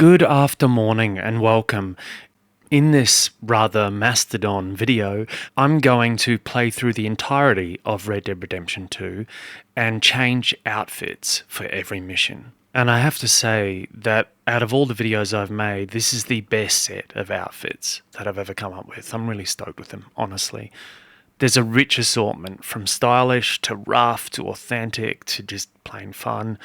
Good after morning and welcome. In this rather mastodon video, I'm going to play through the entirety of Red Dead Redemption 2 and change outfits for every mission. And I have to say that out of all the videos I've made, this is the best set of outfits that I've ever come up with. I'm really stoked with them, honestly. There's a rich assortment from stylish to rough to authentic to just plain fun,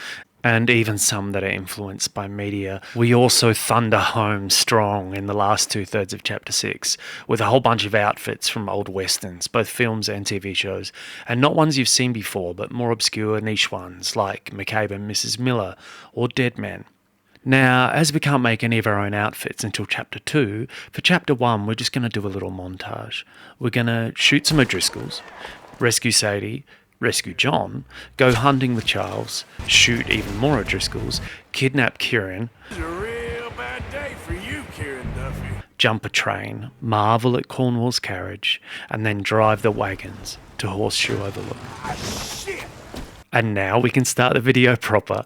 and even some that are influenced by media. We also thunder home strong in the last two-thirds of Chapter 6 with a whole bunch of outfits from old westerns, both films and TV shows, and not ones you've seen before, but more obscure niche ones like McCabe and Mrs. Miller or Dead Men. Now, as we can't make any of our own outfits until Chapter 2, for Chapter 1 we're just going to do a little montage. We're going to shoot some O'Driscolls, rescue Sadie, rescue John, go hunting with Charles, shoot even more O'Driscolls, kidnap Kieran, It's a real bad day for you, Kieran Duffy. jump a train, marvel at Cornwall's carriage, and then drive the wagons to Horseshoe Overlook. Shit! And now we can start the video proper.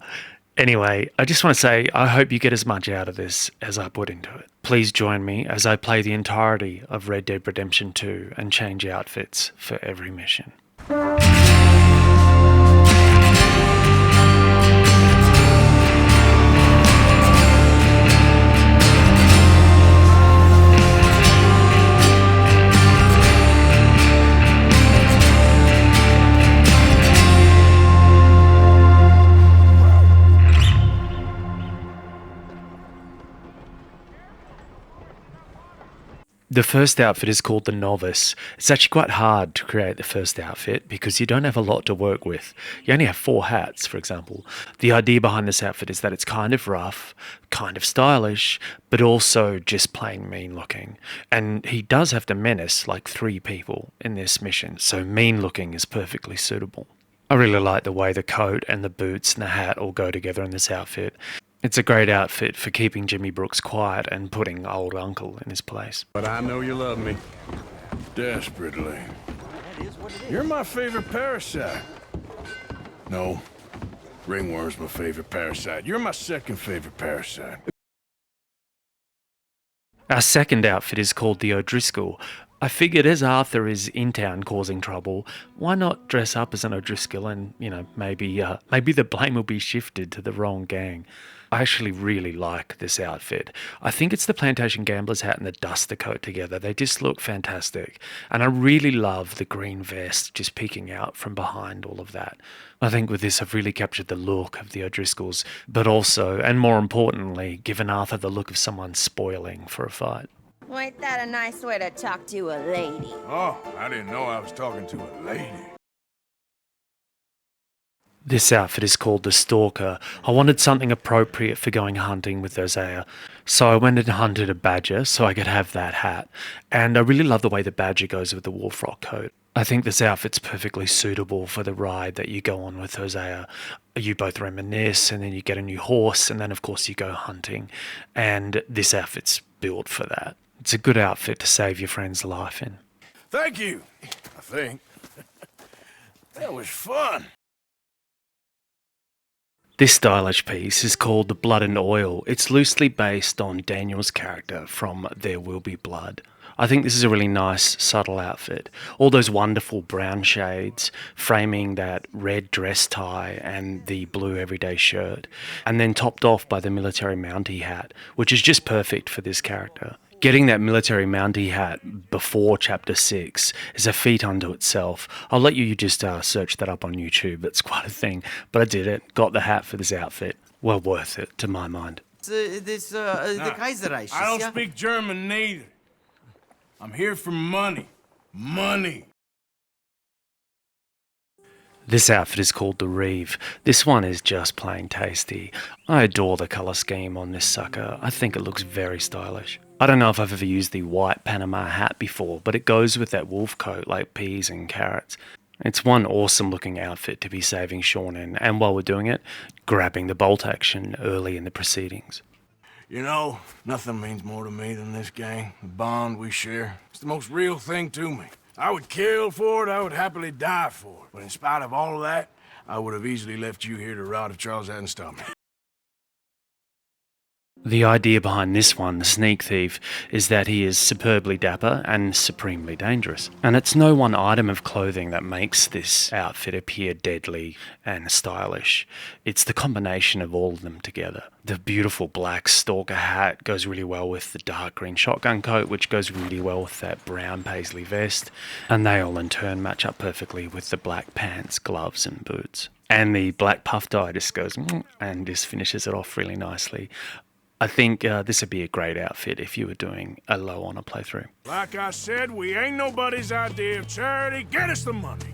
Anyway, I just want to say I hope you get as much out of this as I put into it. Please join me as I play the entirety of Red Dead Redemption 2 and change outfits for every mission. The first outfit is called the Novice. It's actually quite hard to create the first outfit because you don't have a lot to work with. You only have 4 hats, for example. The idea behind this outfit is that it's kind of rough, kind of stylish, but also just plain mean looking. And he does have to menace like 3 people in this mission, so mean looking is perfectly suitable. I really like the way the coat and the boots and the hat all go together in this outfit. It's a great outfit for keeping Jimmy Brooks quiet and putting old uncle in his place. But I know you love me. Desperately. You're my favorite parasite. No. Ringworm's my favorite parasite. You're my second favorite parasite. Our second outfit is called the O'Driscoll. I figured as Arthur is in town causing trouble, why not dress up as an O'Driscoll and, maybe the blame will be shifted to the wrong gang. I actually really like this outfit. I think it's the Plantation Gambler's hat and the Duster coat together. They just look fantastic. And I really love the green vest just peeking out from behind all of that. I think with this I've really captured the look of the O'Driscolls, but also, and more importantly, given Arthur the look of someone spoiling for a fight. Well, ain't that a nice way to talk to a lady? Oh, I didn't know I was talking to a lady. This outfit is called the Stalker. I wanted something appropriate for going hunting with Hosea, so I went and hunted a badger so I could have that hat. And I really love the way the badger goes with the wolf rock coat. I think this outfit's perfectly suitable for the ride that you go on with Hosea. You both reminisce, and then you get a new horse, and then of course you go hunting. And this outfit's built for that. It's a good outfit to save your friend's life in. Thank you, I think. That was fun. This stylish piece is called the Blood and Oil. It's loosely based on Daniel's character from There Will Be Blood. I think this is a really nice, subtle outfit. All those wonderful brown shades, framing that red dress tie and the blue everyday shirt, and then topped off by the military Mountie hat, which is just perfect for this character. Getting that military Mountie hat before Chapter 6 is a feat unto itself. I'll let you just search that up on YouTube. It's quite a thing. But I did it. Got the hat for this outfit. Well worth it, to my mind. The Kaiserreich. I don't speak German neither. I'm here for money. Money. This outfit is called the Reave. This one is just plain tasty. I adore the colour scheme on this sucker. I think it looks very stylish. I don't know if I've ever used the white Panama hat before, but it goes with that wolf coat like peas and carrots. It's one awesome looking outfit to be saving Sean in, and while we're doing it, grabbing the bolt action early in the proceedings. You know, nothing means more to me than this gang, the bond we share. It's the most real thing to me. I would kill for it, I would happily die for it. But in spite of all of that, I would have easily left you here to rot if Charles hadn't stopped me. The idea behind this one, the Sneak Thief, is that he is superbly dapper and supremely dangerous. And it's no one item of clothing that makes this outfit appear deadly and stylish. It's the combination of all of them together. The beautiful black Stalker hat goes really well with the dark green shotgun coat, which goes really well with that brown paisley vest. And they all in turn match up perfectly with the black pants, gloves and boots. And the black puff dye just goes and just finishes it off really nicely. I think this would be a great outfit if you were doing a low honor playthrough. Like I said, we ain't nobody's idea of charity. Get us the money.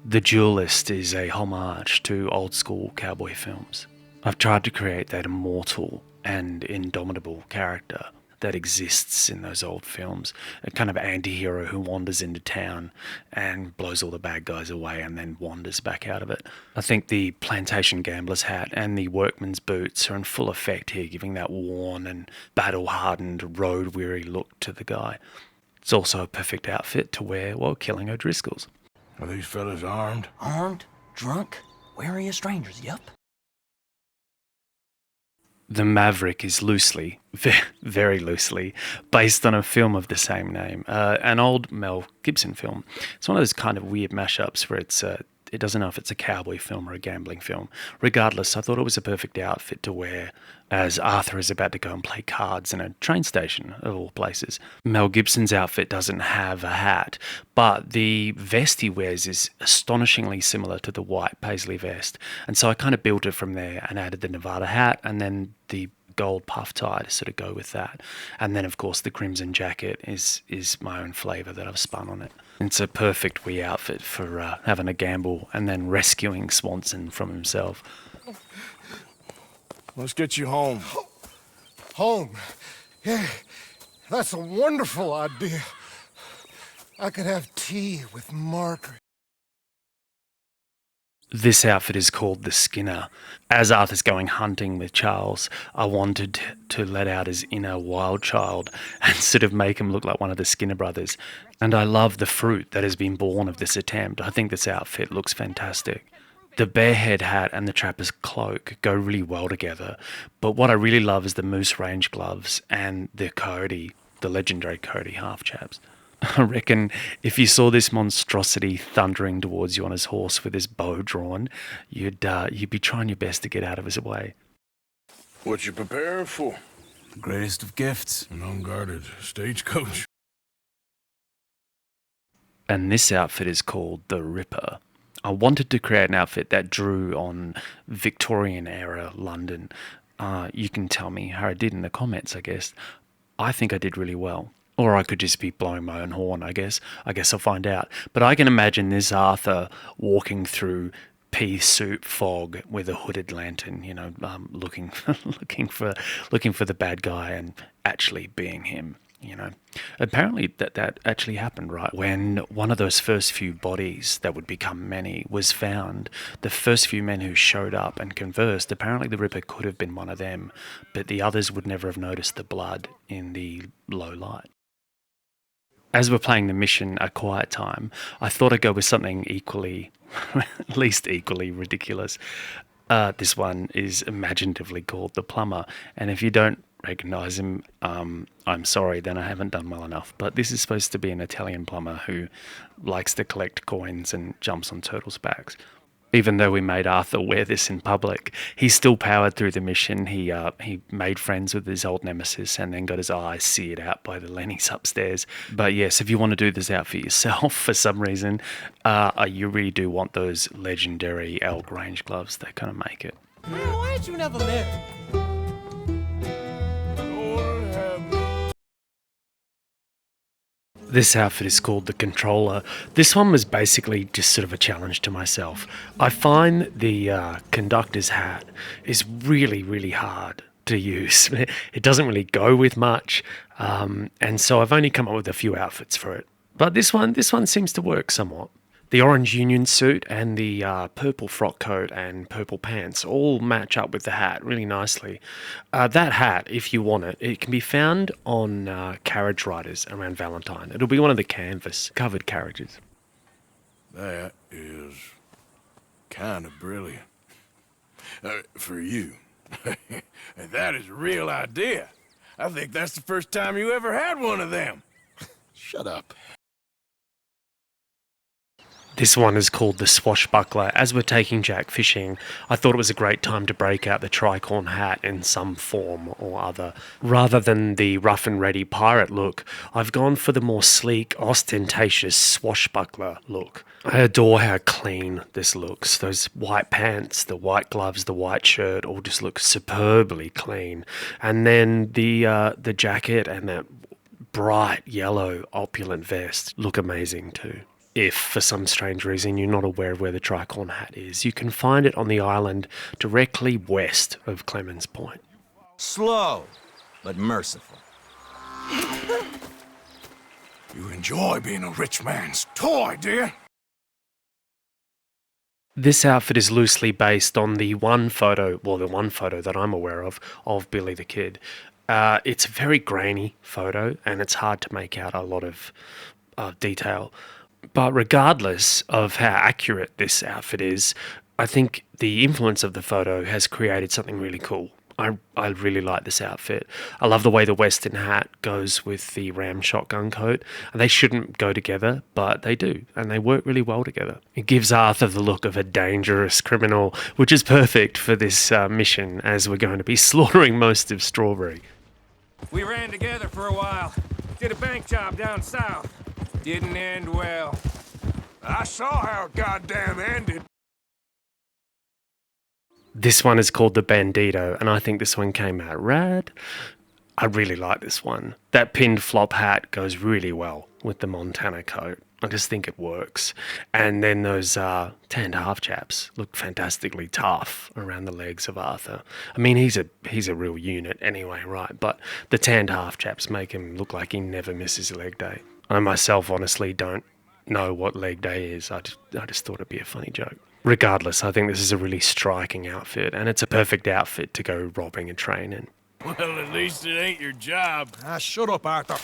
The Deulist is a homage to old school cowboy films. I've tried to create that immortal and indomitable character that exists in those old films. A kind of anti-hero who wanders into town and blows all the bad guys away and then wanders back out of it. I think the plantation gambler's hat and the workman's boots are in full effect here, giving that worn and battle-hardened, road-weary look to the guy. It's also a perfect outfit to wear while killing O'Driscolls. Are these fellas armed? Armed, drunk, wary of strangers, yup. The Maverick is loosely, very loosely, based on a film of the same name, an old Mel Gibson film. It's one of those kind of weird mashups where it doesn't know if it's a cowboy film or a gambling film. Regardless, I thought it was a perfect outfit to wear as Arthur is about to go and play cards in a train station, of all places. Mel Gibson's outfit doesn't have a hat, but the vest he wears is astonishingly similar to the white paisley vest. And so I kind of built it from there and added the Nevada hat and then the gold puff tie to sort of go with that. And then, of course, the crimson jacket is my own flavour that I've spun on it. It's a perfect wee outfit for having a gamble and then rescuing Swanson from himself. Let's get you home. Home? Yeah, that's a wonderful idea. I could have tea with Margaret. This outfit is called the Skinner. As Arthur's going hunting with Charles, I wanted to let out his inner wild child and sort of make him look like one of the Skinner brothers. And I love the fruit that has been born of this attempt. I think this outfit looks fantastic. The bearhead hat and the trapper's cloak go really well together, but what I really love is the moose range gloves and the coyote, the legendary coyote half chaps. I reckon if you saw this monstrosity thundering towards you on his horse with his bow drawn, you'd be trying your best to get out of his way. What you preparing for? The greatest of gifts. An unguarded stagecoach. And this outfit is called the Ripper. I wanted to create an outfit that drew on Victorian-era London. You can tell me how I did in the comments, I guess. I think I did really well. Or I could just be blowing my own horn, I guess. I guess I'll find out. But I can imagine this Arthur walking through pea soup fog with a hooded lantern, looking for the bad guy and actually being him. Apparently that actually happened, right? When one of those first few bodies that would become many was found, the first few men who showed up and conversed, apparently the Ripper could have been one of them, but the others would never have noticed the blood in the low light. As we're playing the mission A Quiet Time, I thought I'd go with something equally, at least equally ridiculous. This one is imaginatively called the Plumber, and if you don't recognise him, I'm sorry, then I haven't done well enough. But this is supposed to be an Italian plumber who likes to collect coins and jumps on turtles' backs. Even though we made Arthur wear this in public, he still powered through the mission. He made friends with his old nemesis and then got his eyes seared out by the Lennies upstairs. But yes, if you want to do this outfit yourself for some reason, you really do want those legendary elk range gloves that kind of make it. Man, why ain't you never married? This outfit is called the Controller. This one was basically just sort of a challenge to myself. I find the conductor's hat is really, really hard to use. It doesn't really go with much, and so I've only come up with a few outfits for it. But this one seems to work somewhat. The orange union suit and the purple frock coat and purple pants all match up with the hat really nicely. That hat, if you want it, it can be found on carriage riders around Valentine. It'll be one of the canvas covered carriages. That is kind of brilliant. For you, That is a real idea. I think that's the first time you ever had one of them. Shut up. This one is called the Swashbuckler. As we're taking Jack fishing, I thought it was a great time to break out the tricorn hat in some form or other. Rather than the rough and ready pirate look, I've gone for the more sleek, ostentatious swashbuckler look. I adore how clean this looks. Those white pants, the white gloves, the white shirt all just look superbly clean. And then the jacket and that bright yellow opulent vest look amazing too. If, for some strange reason, you're not aware of where the tricorn hat is, you can find it on the island directly west of Clemens Point. Slow, but merciful. You enjoy being a rich man's toy, do you? This outfit is loosely based on the one photo that I'm aware of Billy the Kid. It's a very grainy photo, and it's hard to make out a lot of detail. But regardless of how accurate this outfit is, I think the influence of the photo has created something really cool. I really like this outfit. I love the way the western hat goes with the ram shotgun coat. And they shouldn't go together, but they do, and they work really well together. It gives Arthur the look of a dangerous criminal, which is perfect for this mission, as we're going to be slaughtering most of Strawberry. We ran together for a while. Did a bank job down south. Didn't end well. I saw how it goddamn ended. This one is called the Bandito, and I think this one came out rad. I really like this one. That pinned flop hat goes really well with the Montana coat. I just think it works. And then those tanned half chaps look fantastically tough around the legs of Arthur. I mean, he's a real unit anyway, right? But the tanned half chaps make him look like he never misses leg day. I myself honestly don't know what leg day is. I just thought it'd be a funny joke. Regardless, I think this is a really striking outfit, and it's a perfect outfit to go robbing a train in. Well, at least it ain't your job. Ah, shut up, Arthur.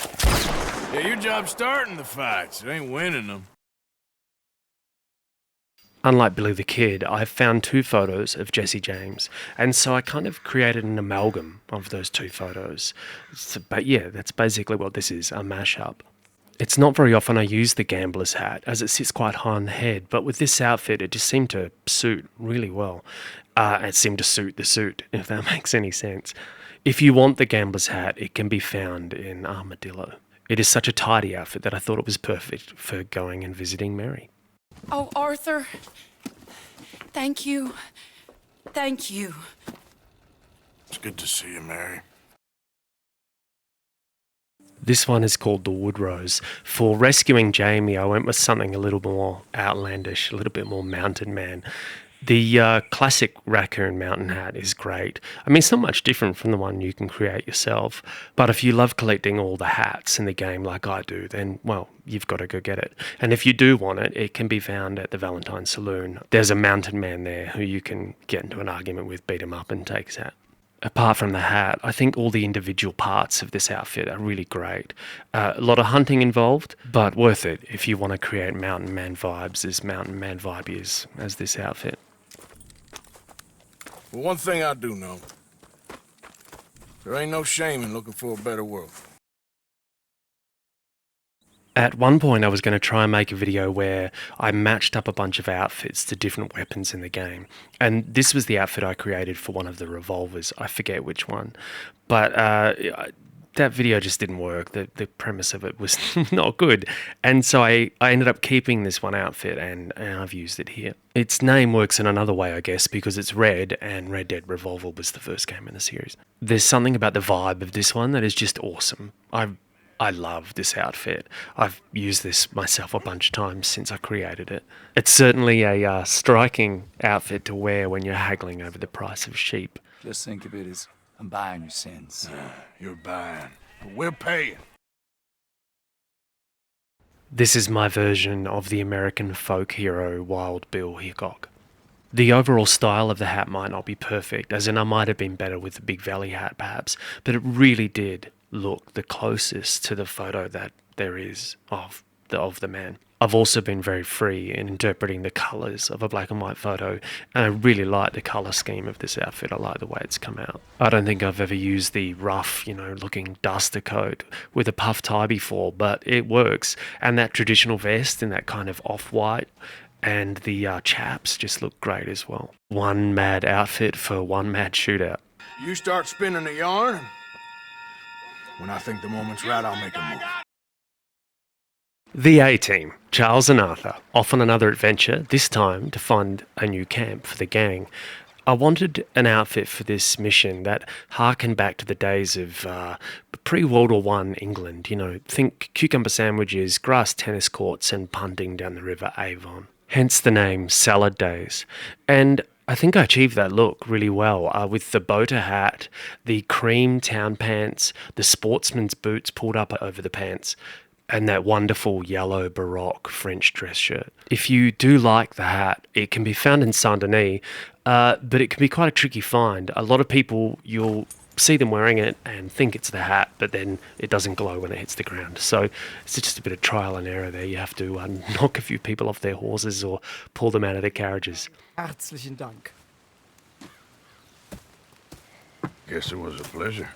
Yeah, your job's starting the fights. It ain't winning them. Unlike Billy the Kid, I've found two photos of Jesse James, and so I kind of created an amalgam of those two photos. But yeah, that's basically what this is, a mashup. It's not very often I use the gambler's hat, as it sits quite high on the head, but with this outfit it just seemed to suit really well. It seemed to suit the suit, if that makes any sense. If you want the gambler's hat, it can be found in Armadillo. It is such a tidy outfit that I thought it was perfect for going and visiting Mary. Oh, Arthur. Thank you. Thank you. It's good to see you, Mary. This one is called the Woodrose. For rescuing Jamie, I went with something a little more outlandish, a little bit more mountain man. The classic raccoon mountain hat is great. I mean, it's not much different from the one you can create yourself, but if you love collecting all the hats in the game like I do, then, well, you've got to go get it. And if you do want it, it can be found at the Valentine Saloon. There's a mountain man there who you can get into an argument with, beat him up and take his hat. Apart from the hat, I think all the individual parts of this outfit are really great. A lot of hunting involved, but worth it if you want to create mountain man vibes as mountain man vibe is as this outfit. Well, one thing I do know. There ain't no shame in looking for a better world. At one point, I was going to try and make a video where I matched up a bunch of outfits to different weapons in the game. And this was the outfit I created for one of the revolvers. I forget which one. But that video just didn't work. The premise of it was not good. And so I ended up keeping this one outfit, and I've used it here. Its name works in another way, I guess, because it's red, and Red Dead Revolver was the first game in the series. There's something about the vibe of this one that is just awesome. I love this outfit. I've used this myself a bunch of times since I created it. It's certainly a striking outfit to wear when you're haggling over the price of sheep. Just think of it as I'm buying your sins. You're buying, but we're paying. This is my version of the American folk hero Wild Bill Hickok. The overall style of the hat might not be perfect, as in I might have been better with the Big Valley hat perhaps, but it really did look the closest to the photo that there is of of the man. I've also been very free in interpreting the colours of a black and white photo, and I really like the colour scheme of this outfit. I like the way it's come out. I don't think I've ever used the rough, looking duster coat with a puff tie before, but it works. And that traditional vest in that kind of off-white and the chaps just look great as well. One mad outfit for one mad shootout. You start spinning the yarn. When I think the moment's right, I'll make a move. The A-Team, Charles and Arthur, off on another adventure, this time to find a new camp for the gang. I wanted an outfit for this mission that harkened back to the days of pre-World War I England. Think cucumber sandwiches, grass tennis courts, and punting down the River Avon. Hence the name Salad Days. And I think I achieved that look really well with the boater hat, the cream town pants, the sportsman's boots pulled up over the pants, and that wonderful yellow Baroque French dress shirt. If you do like the hat, it can be found in Saint-Denis, but it can be quite a tricky find. A lot of people, you'll see them wearing it and think it's the hat, but then it doesn't glow when it hits the ground. So it's just a bit of trial and error there. You have to knock a few people off their horses or pull them out of their carriages. Herzlichen Dank. Guess it was a pleasure.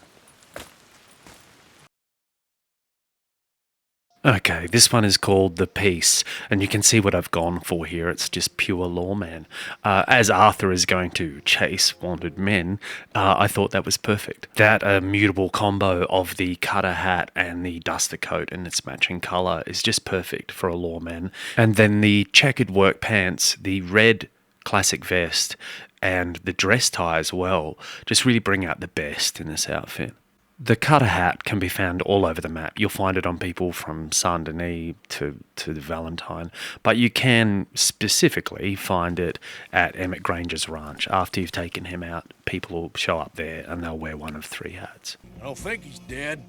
Okay, this one is called The Peace, and you can see what I've gone for here. It's just pure lawman. As Arthur is going to chase wanted men, I thought that was perfect. That mutable combo of the cutter hat and the duster coat and its matching colour is just perfect for a lawman. And then the checkered work pants, the red classic vest, and the dress tie as well, just really bring out the best in this outfit. The cutter hat can be found all over the map. You'll find it on people from Saint-Denis to the Valentine, but you can specifically find it at Emmett Granger's ranch. After you've taken him out, people will show up there and they'll wear one of three hats. I don't think he's dead.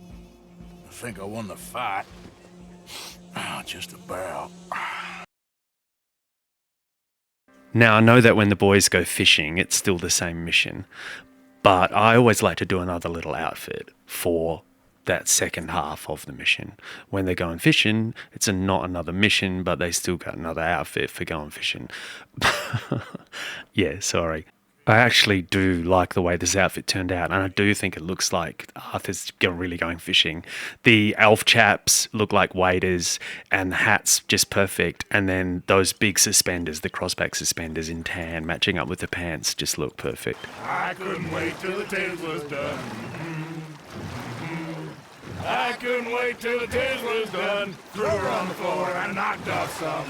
I think I won the fight. Just about. Now, I know that when the boys go fishing, it's still the same mission, but I always like to do another little outfit for that second half of the mission. When they're going fishing, it's not another mission, but they still got another outfit for going fishing. Yeah, sorry. I actually do like the way this outfit turned out, and I do think it looks like Arthur's really going fishing. The elf chaps look like waders, and the hat's just perfect. And then those big suspenders, the crossback suspenders in tan, matching up with the pants, just look perfect. I couldn't wait till the tails was done. I couldn't wait till the tails was done. Threw her on the floor and knocked off some.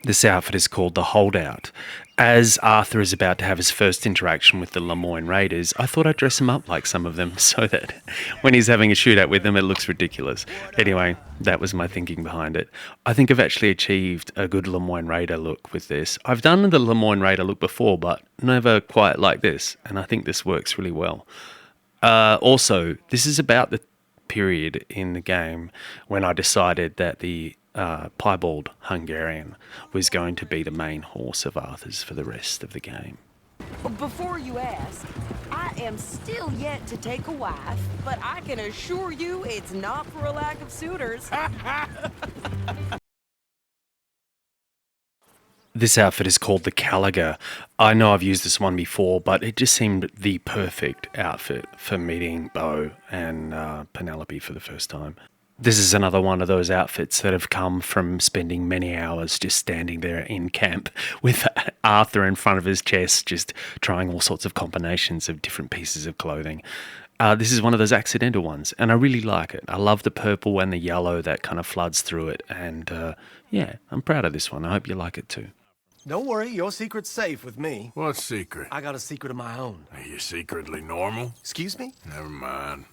This outfit is called the Holdout. As Arthur is about to have his first interaction with the Lemoyne Raiders, I thought I'd dress him up like some of them so that when he's having a shootout with them, it looks ridiculous. Anyway, that was my thinking behind it. I think I've actually achieved a good Lemoyne Raider look with this. I've done the Lemoyne Raider look before, but never quite like this, and I think this works really well. Also, this is about the period in the game when I decided that the piebald Hungarian was going to be the main horse of Arthur's for the rest of the game. Before you ask, I am still yet to take a wife, but I can assure you it's not for a lack of suitors. This outfit is called the Calaga. I know I've used this one before, but it just seemed the perfect outfit for meeting Beau and Penelope for the first time. This is another one of those outfits that have come from spending many hours just standing there in camp with Arthur in front of his chest, just trying all sorts of combinations of different pieces of clothing. This is one of those accidental ones, and I really like it. I love the purple and the yellow that kind of floods through it, and yeah, I'm proud of this one. I hope you like it too. Don't worry, your secret's safe with me. What secret? I got a secret of my own. Are you secretly normal? Excuse me? Never mind.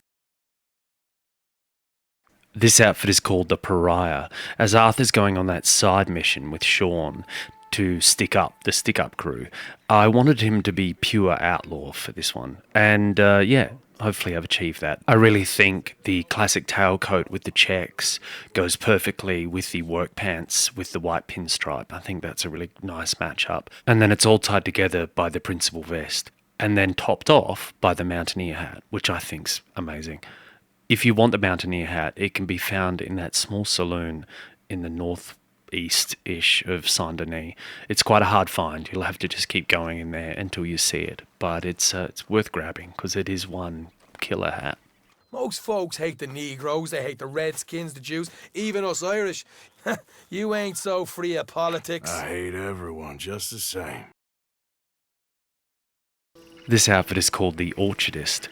This outfit is called the Pariah, as Arthur's going on that side mission with Sean to stick up, the stick-up crew. I wanted him to be pure outlaw for this one, and yeah, hopefully I've achieved that. I really think the classic tailcoat with the checks goes perfectly with the work pants with the white pinstripe. I think that's a really nice match-up. And then it's all tied together by the principal vest, and then topped off by the mountaineer hat, which I think's amazing. If you want the Mountaineer hat, it can be found in that small saloon in the northeast-ish of Saint-Denis. It's quite a hard find. You'll have to just keep going in there until you see it. But it's worth grabbing because it is one killer hat. Most folks hate the Negroes, they hate the Redskins, the Jews, even us Irish. You ain't so free of politics. I hate everyone just the same. This outfit is called the Orchardist,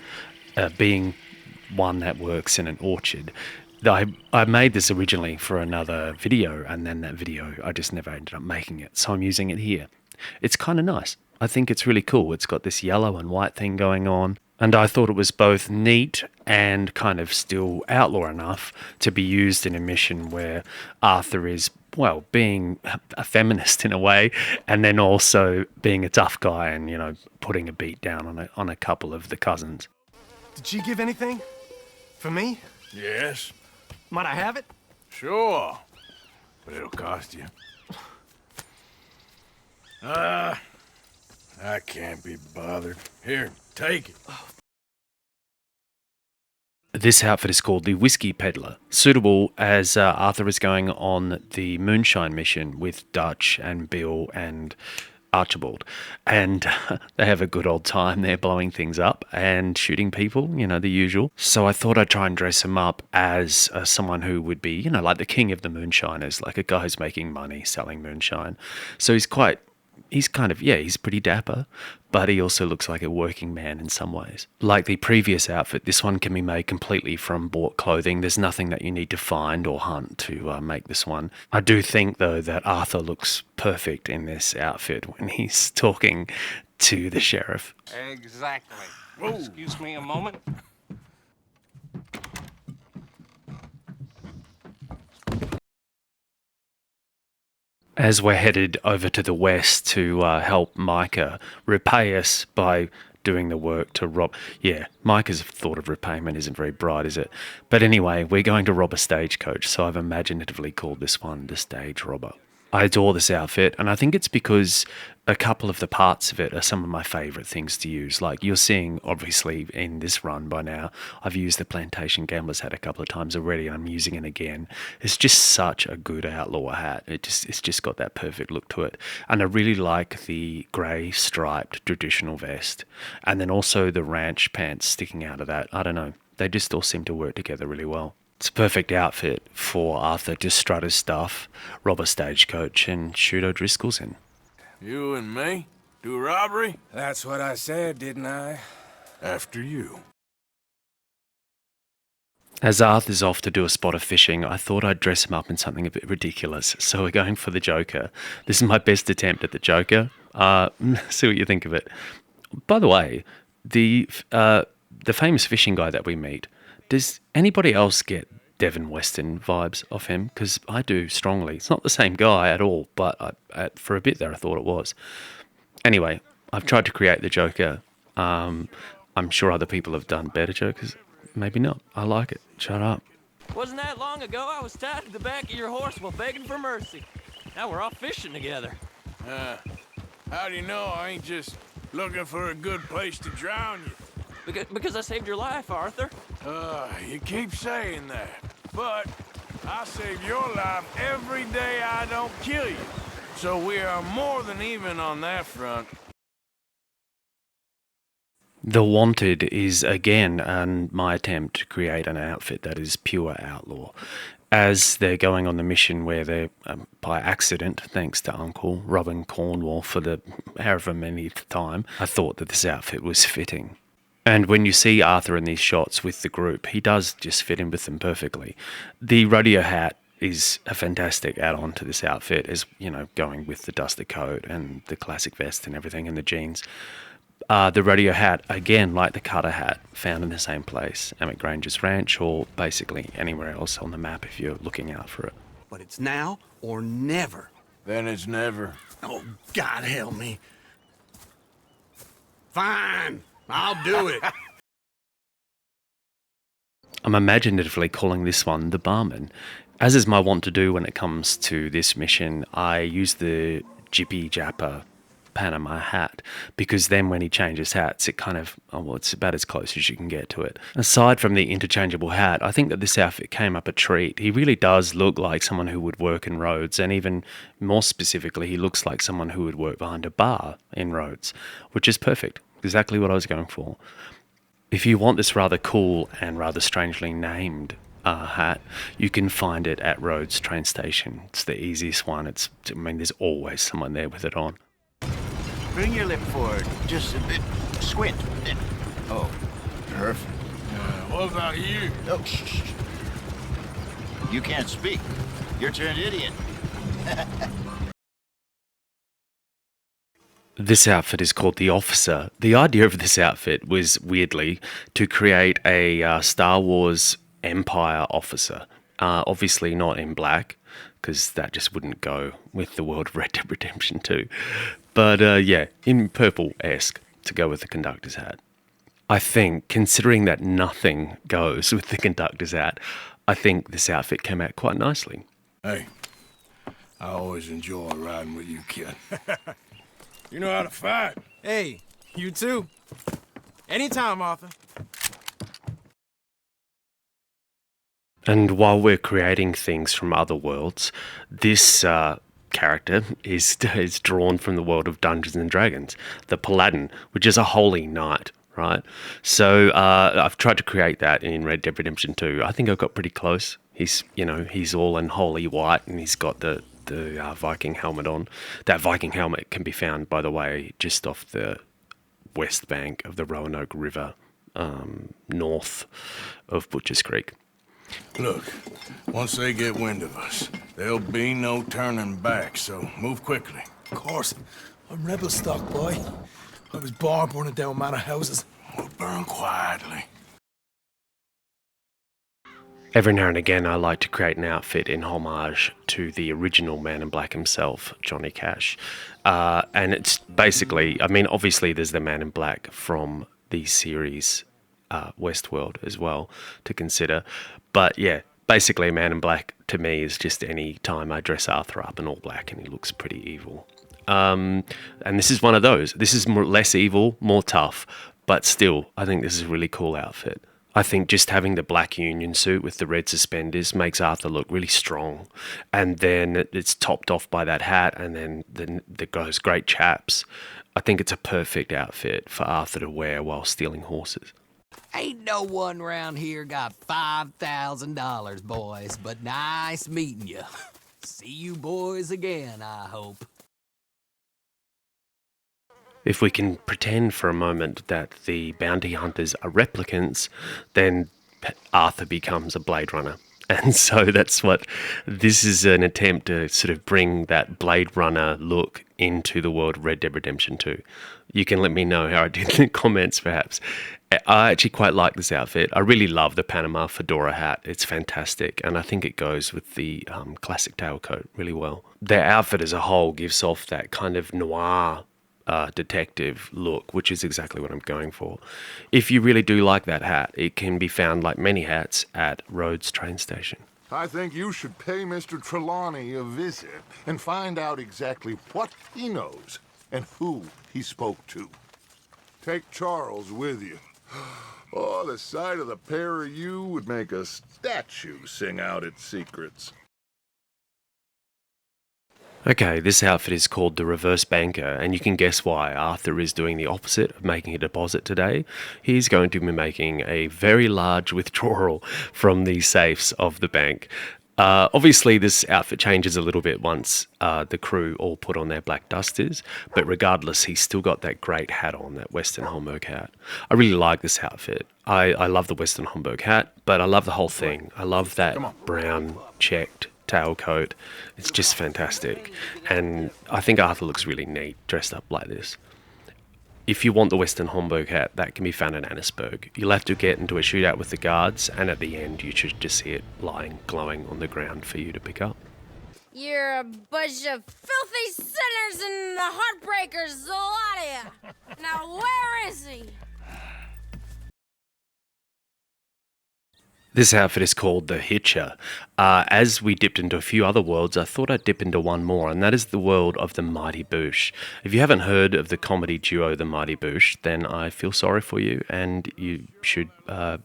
being one that works in an orchard. I made this originally for another video, and then that video, I just never ended up making it, so I'm using it here. It's kind of nice. I think it's really cool. It's got this yellow and white thing going on, and I thought it was both neat and kind of still outlaw enough to be used in a mission where Arthur is, well, being a feminist in a way, and then also being a tough guy and, you know, putting a beat down on a couple of the cousins. Did she give anything? For me? Yes? Might I have it? Sure. But it'll cost you. I can't be bothered. Here, take it. This outfit is called the Whiskey Peddler, suitable as Arthur is going on the Moonshine mission with Dutch and Bill and Archibald, and they have a good old time there blowing things up and shooting people, you know, the usual. So I thought I'd try and dress him up as someone who would be, you know, like the king of the moonshiners, like a guy who's making money selling moonshine. So he's pretty dapper, but he also looks like a working man in some ways. Like the previous outfit, this one can be made completely from bought clothing. There's nothing that you need to find or hunt to make this one. I do think, though, that Arthur looks perfect in this outfit when he's talking to the sheriff. Exactly. Whoa. Excuse me a moment. As we're headed over to the west to help Micah repay us by doing the work to rob... Yeah, Micah's thought of repayment isn't very bright, is it? But anyway, we're going to rob a stagecoach, so I've imaginatively called this one the Stage Robber. I adore this outfit, and I think it's because a couple of the parts of it are some of my favourite things to use. Like you're seeing, obviously, in this run by now, I've used the Plantation Gambler's hat a couple of times already, and I'm using it again. It's just such a good outlaw hat. It's just got that perfect look to it. And I really like the grey striped traditional vest, and then also the ranch pants sticking out of that. I don't know. They just all seem to work together really well. It's a perfect outfit for Arthur to strut his stuff, rob a stagecoach, and shoot O'Driscoll's in. You and me? Do a robbery? That's what I said, didn't I? After you. As Arthur's off to do a spot of fishing, I thought I'd dress him up in something a bit ridiculous, so we're going for the Joker. This is my best attempt at the Joker. See what you think of it. By the way, the famous fishing guy that we meet, does anybody else get Devon Weston vibes off him? Because I do strongly. It's not the same guy at all, but for a bit there I thought it was. Anyway, I've tried to create the Joker. I'm sure other people have done better Jokers. Maybe not. I like it. Shut up. Wasn't that long ago I was tied to the back of your horse while begging for mercy. Now we're off fishing together. How do you know I ain't just looking for a good place to drown you? Because I saved your life, Arthur. You keep saying that, but I save your life every day I don't kill you. So we are more than even on that front. The Wanted is, again, my attempt to create an outfit that is pure outlaw. As they're going on the mission where they're, by accident, thanks to Uncle, robbing Cornwall for the however many time, I thought that this outfit was fitting. And when you see Arthur in these shots with the group, he does just fit in with them perfectly. The rodeo hat is a fantastic add-on to this outfit, as, you know, going with the dusted coat and the classic vest and everything and the jeans. The rodeo hat, again, like the cutter hat, found in the same place, Emmett Granger's ranch, or basically anywhere else on the map if you're looking out for it. But it's now or never. Then it's never. Oh, God help me. Fine. I'll do it. I'm imaginatively calling this one the Barman. As is my wont to do when it comes to this mission, I use the Jippy Japper Panama hat, because then when he changes hats, it kind of, oh, well, it's about as close as you can get to it. Aside from the interchangeable hat, I think that this outfit came up a treat. He really does look like someone who would work in Rhodes, and even more specifically, he looks like someone who would work behind a bar in Rhodes, which is perfect. Exactly what I was going for. If you want this rather cool and rather strangely named hat, you can find it at Rhodes train station. It's the easiest one. There's always someone there with it on. Bring your lip forward. Just a bit. Squint. Oh, perfect. What about you? Oh, shh. You can't speak. You're turned idiot. This outfit is called the Officer. The idea of this outfit was, weirdly, to create a Star Wars Empire officer. Obviously not in black, because that just wouldn't go with the world of Red Dead Redemption 2. But yeah, in purple-esque, to go with the conductor's hat. I think, considering that nothing goes with the conductor's hat, I think this outfit came out quite nicely. Hey, I always enjoy riding with you, kid. You know how to fight. Hey, you too. Anytime, Arthur. And while we're creating things from other worlds, this character is drawn from the world of Dungeons and Dragons, the Paladin, which is a holy knight, right? So I've tried to create that in Red Dead Redemption 2. I think I got pretty close. He's all in holy white, and he's got the Viking helmet on. That Viking helmet can be found, by the way, just off the west bank of the Roanoke River, north of Butcher's Creek. Look, once they get wind of us, there'll be no turning back, so move quickly. Of course. I'm rebel stock, boy. I was born burning down manor houses. We'll burn quietly. Every now and again, I like to create an outfit in homage to the original Man in Black himself, Johnny Cash. And it's basically, obviously there's the Man in Black from the series Westworld as well to consider. But yeah, basically Man in Black to me is just any time I dress Arthur up in all black and he looks pretty evil. And this is one of those. This is less evil, more tough, but still, I think this is a really cool outfit. I think just having the black union suit with the red suspenders makes Arthur look really strong. And then it's topped off by that hat and then those great chaps. I think it's a perfect outfit for Arthur to wear while stealing horses. Ain't no one round here got $5,000, boys, but nice meeting you. See you boys again, I hope. If we can pretend for a moment that the bounty hunters are replicants, then Arthur becomes a Blade Runner. And so that's what this is, an attempt to sort of bring that Blade Runner look into the world of Red Dead Redemption 2. You can let me know how I did in the comments, perhaps. I actually quite like this outfit. I really love the Panama fedora hat. It's fantastic, and I think it goes with the classic tailcoat really well. Their outfit as a whole gives off that kind of noir detective look, which is exactly what I'm going for. If you really do like that hat, it can be found, like many hats, at Rhodes train station. I think you should pay Mr. Trelawney a visit and find out exactly what he knows and who he spoke to. Take Charles with you. Oh, the sight of the pair of you would make a statue sing out its secrets. Okay, this outfit is called the Reverse Banker, and you can guess why. Arthur is doing the opposite of making a deposit today. He's going to be making a very large withdrawal from the safes of the bank. Obviously, this outfit changes a little bit once the crew all put on their black dusters, but regardless, he's still got that great hat on, that Western Homburg hat. I really like this outfit. I love the Western Homburg hat, but I love the whole thing. I love that brown checked tailcoat. It's just fantastic. And I think Arthur looks really neat dressed up like this. If you want the Western Homburg hat, that can be found in Annisburg. You'll have to get into a shootout with the guards, and at the end you should just see it lying, glowing on the ground for you to pick up. You're a bunch of filthy sinners and heartbreakers, the lot of you. Now where is he? This outfit is called the Hitcher. As we dipped into a few other worlds, I thought I'd dip into one more, and that is the world of the Mighty Boosh. If you haven't heard of the comedy duo the Mighty Boosh, then I feel sorry for you, and you should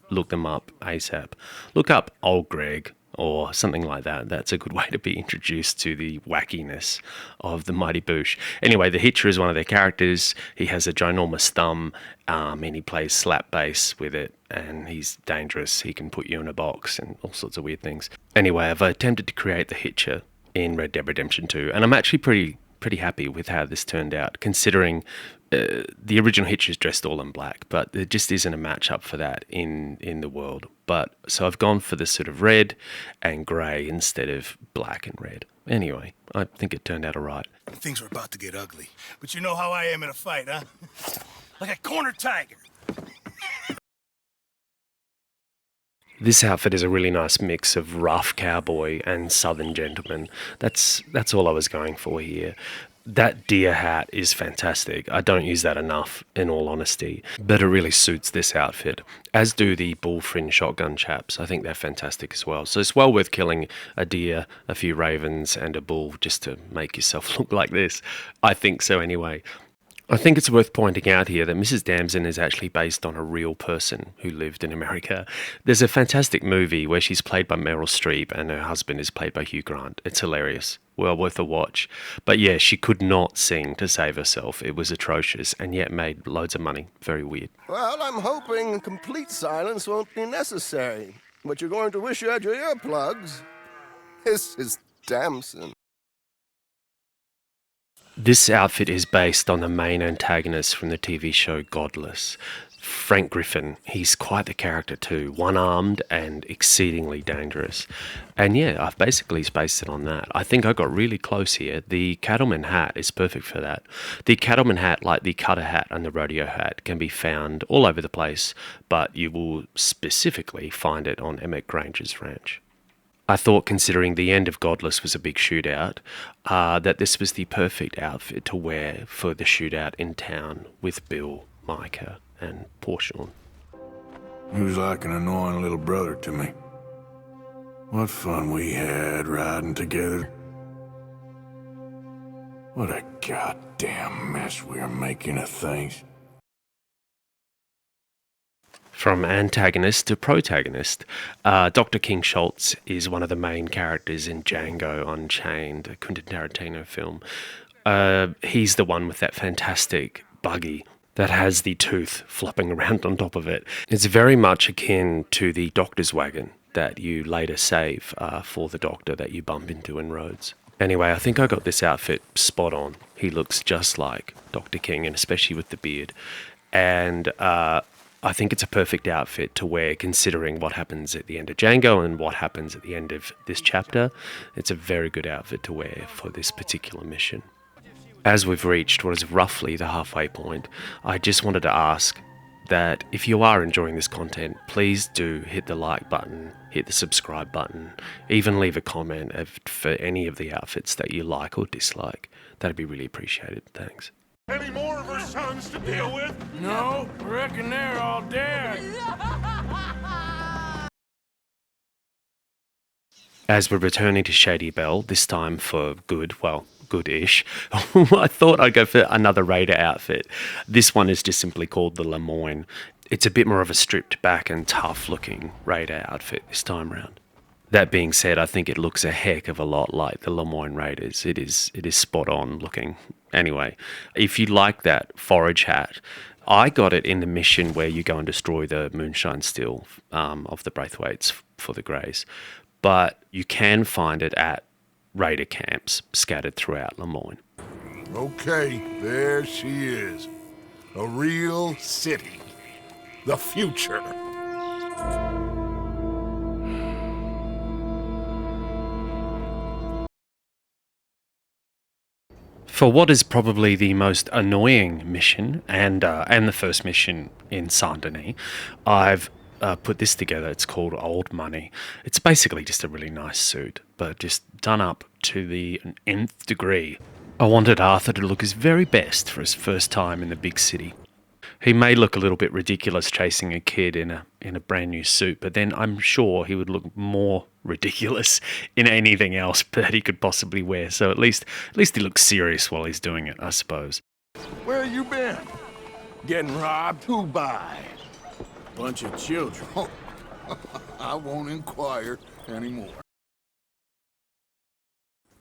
look them up ASAP. Look up Old Greg or something like that. That's a good way to be introduced to the wackiness of the Mighty Boosh. Anyway, the Hitcher is one of their characters. He has a ginormous thumb, and he plays slap bass with it, and he's dangerous. He can put you in a box and all sorts of weird things. Anyway, I've attempted to create the Hitcher in Red Dead Redemption 2, and I'm actually pretty happy with how this turned out, considering the original Hitcher's dressed all in black, but there just isn't a match-up for that in the world. But so I've gone for this sort of red and grey instead of black and red. Anyway, I think it turned out all right. Things are about to get ugly, but you know how I am in a fight, huh? Like a corner tiger. This outfit is a really nice mix of rough cowboy and southern gentleman. That's all I was going for here. That deer hat is fantastic. I don't use that enough, in all honesty, but it really suits this outfit, as do the bull fringe shotgun chaps. I think they're fantastic as well. So it's well worth killing a deer, a few ravens, and a bull just to make yourself look like this. I think so anyway. I think it's worth pointing out here that Mrs. Damson is actually based on a real person who lived in America. There's a fantastic movie where she's played by Meryl Streep and her husband is played by Hugh Grant. It's hilarious. Well worth a watch. But yeah, she could not sing to save herself. It was atrocious and yet made loads of money. Very weird. Well, I'm hoping complete silence won't be necessary. But you're going to wish you had your earplugs. This is Damson. This outfit is based on the main antagonist from the TV show Godless, Frank Griffin. He's quite the character too, one-armed and exceedingly dangerous. And yeah, I've basically based it on that. I think I got really close here. The cattleman hat is perfect for that. The cattleman hat, like the cutter hat and the rodeo hat, can be found all over the place, but you will specifically find it on Emmett Granger's ranch. I thought, considering the end of Godless was a big shootout, that this was the perfect outfit to wear for the shootout in town with Bill, Micah, and poor Sean. He was like an annoying little brother to me. What fun we had riding together. What a goddamn mess we are making of things. From antagonist to protagonist, Dr. King Schultz is one of the main characters in Django Unchained, a Quentin Tarantino film. He's the one with that fantastic buggy that has the tooth flopping around on top of it. It's very much akin to the doctor's wagon that you later save for the doctor that you bump into in Rhodes. Anyway, I think I got this outfit spot on. He looks just like Dr. King, and especially with the beard. And I think it's a perfect outfit to wear considering what happens at the end of Django and what happens at the end of this chapter. It's a very good outfit to wear for this particular mission. As we've reached what is roughly the halfway point, I just wanted to ask that if you are enjoying this content, please do hit the like button, hit the subscribe button, even leave a comment for any of the outfits that you like or dislike. That'd be really appreciated. Thanks. Any more of her sons to deal with? No, reckon they're all dead. As we're returning to Shady Belle, this time for good, well, good-ish, I thought I'd go for another Raider outfit. This one is just simply called the Lemoyne. It's a bit more of a stripped back and tough-looking Raider outfit this time round. That being said, I think it looks a heck of a lot like the Lemoyne Raiders. It is spot on looking. Anyway, if you like that forage hat, I got it in the mission where you go and destroy the moonshine still of the Braithwaites for the Greys. But you can find it at Raider camps scattered throughout Lemoyne. Okay, there she is. A real city. The future. For what is probably the most annoying mission, and the first mission in Saint-Denis, I've put this together. It's called Old Money. It's basically just a really nice suit, but just done up to the nth degree. I wanted Arthur to look his very best for his first time in the big city. He may look a little bit ridiculous chasing a kid in a brand new suit, but then I'm sure he would look more ridiculous in anything else that he could possibly wear. So at least he looks serious while he's doing it, I suppose. Where you been? Getting robbed? Who by? Bunch of children. Oh, I won't inquire anymore.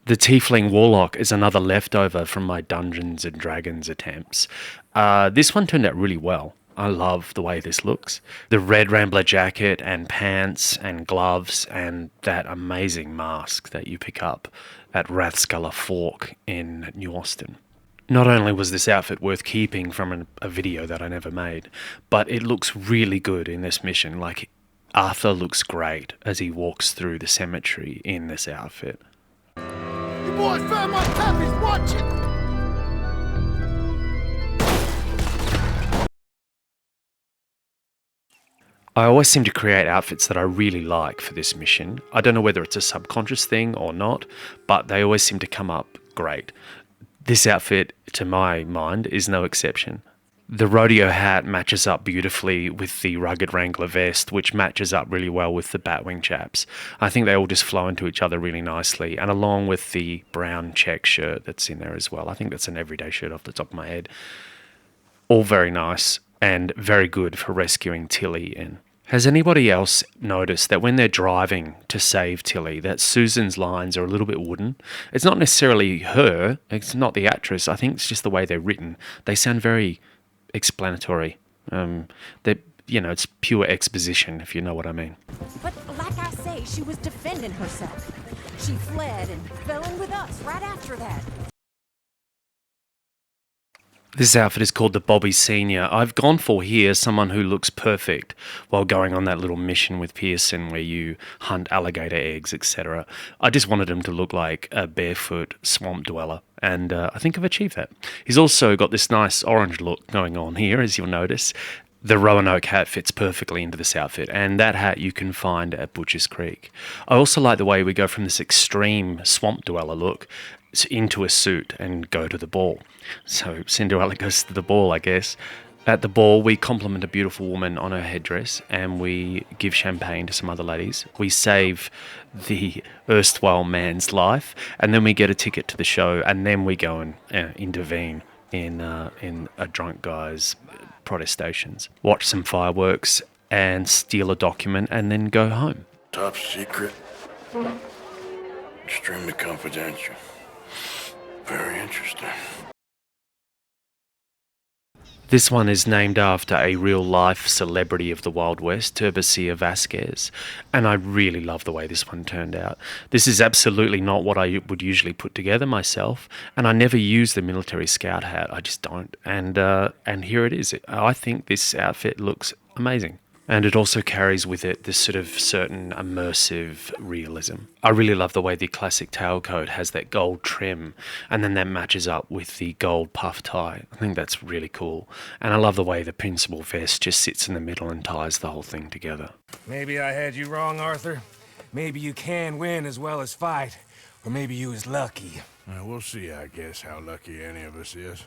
The Tiefling Warlock is another leftover from my Dungeons and Dragons attempts. This one turned out really well. I love the way this looks. The red Rambler jacket and pants and gloves and that amazing mask that you pick up at Rathskeller Fork in New Austin. Not only was this outfit worth keeping from a video that I never made, but it looks really good in this mission. Like, Arthur looks great as he walks through the cemetery in this outfit. You boys found my puppies, watch it! I always seem to create outfits that I really like for this mission. I don't know whether it's a subconscious thing or not, but they always seem to come up great. This outfit, to my mind, is no exception. The rodeo hat matches up beautifully with the rugged Wrangler vest, which matches up really well with the Batwing chaps. I think they all just flow into each other really nicely, and along with the brown check shirt that's in there as well. I think that's an everyday shirt off the top of my head. All very nice and very good for rescuing Tilly in. Has anybody else noticed that when they're driving to save Tilly, that Susan's lines are a little bit wooden? It's not necessarily her, it's not the actress, I think it's just the way they're written. They sound very explanatory. It's pure exposition, if you know what I mean. But like I say, she was defending herself. She fled and fell in with us right after that. This outfit is called the Bobby Senior. I've gone for here someone who looks perfect while going on that little mission with Pearson where you hunt alligator eggs, etc. I just wanted him to look like a barefoot swamp dweller, and I think I've achieved that. He's also got this nice orange look going on here, as you'll notice. The Roanoke hat fits perfectly into this outfit, and that hat you can find at Butcher's Creek. I also like the way we go from this extreme swamp dweller look into a suit and go to the ball. So Cinderella goes to the ball, I guess. At the ball, we compliment a beautiful woman on her headdress, and we give champagne to some other ladies. We save the erstwhile man's life, and then we get a ticket to the show, and then we go and intervene in a drunk guy's protestations. Watch some fireworks and steal a document, and then go home. Top secret. Extremely confidential. Very interesting. This one is named after a real-life celebrity of the Wild West, Turbacia Vasquez, and I really love the way this one turned out. This is absolutely not what I would usually put together myself, and I never use the military scout hat. I just don't. And here it is. I think this outfit looks amazing. And it also carries with it this sort of certain immersive realism. I really love the way the classic tailcoat has that gold trim, and then that matches up with the gold puff tie. I think that's really cool. And I love the way the principal vest just sits in the middle and ties the whole thing together. Maybe I had you wrong, Arthur. Maybe you can win as well as fight. Or maybe you was lucky. We'll see, I guess, how lucky any of us is.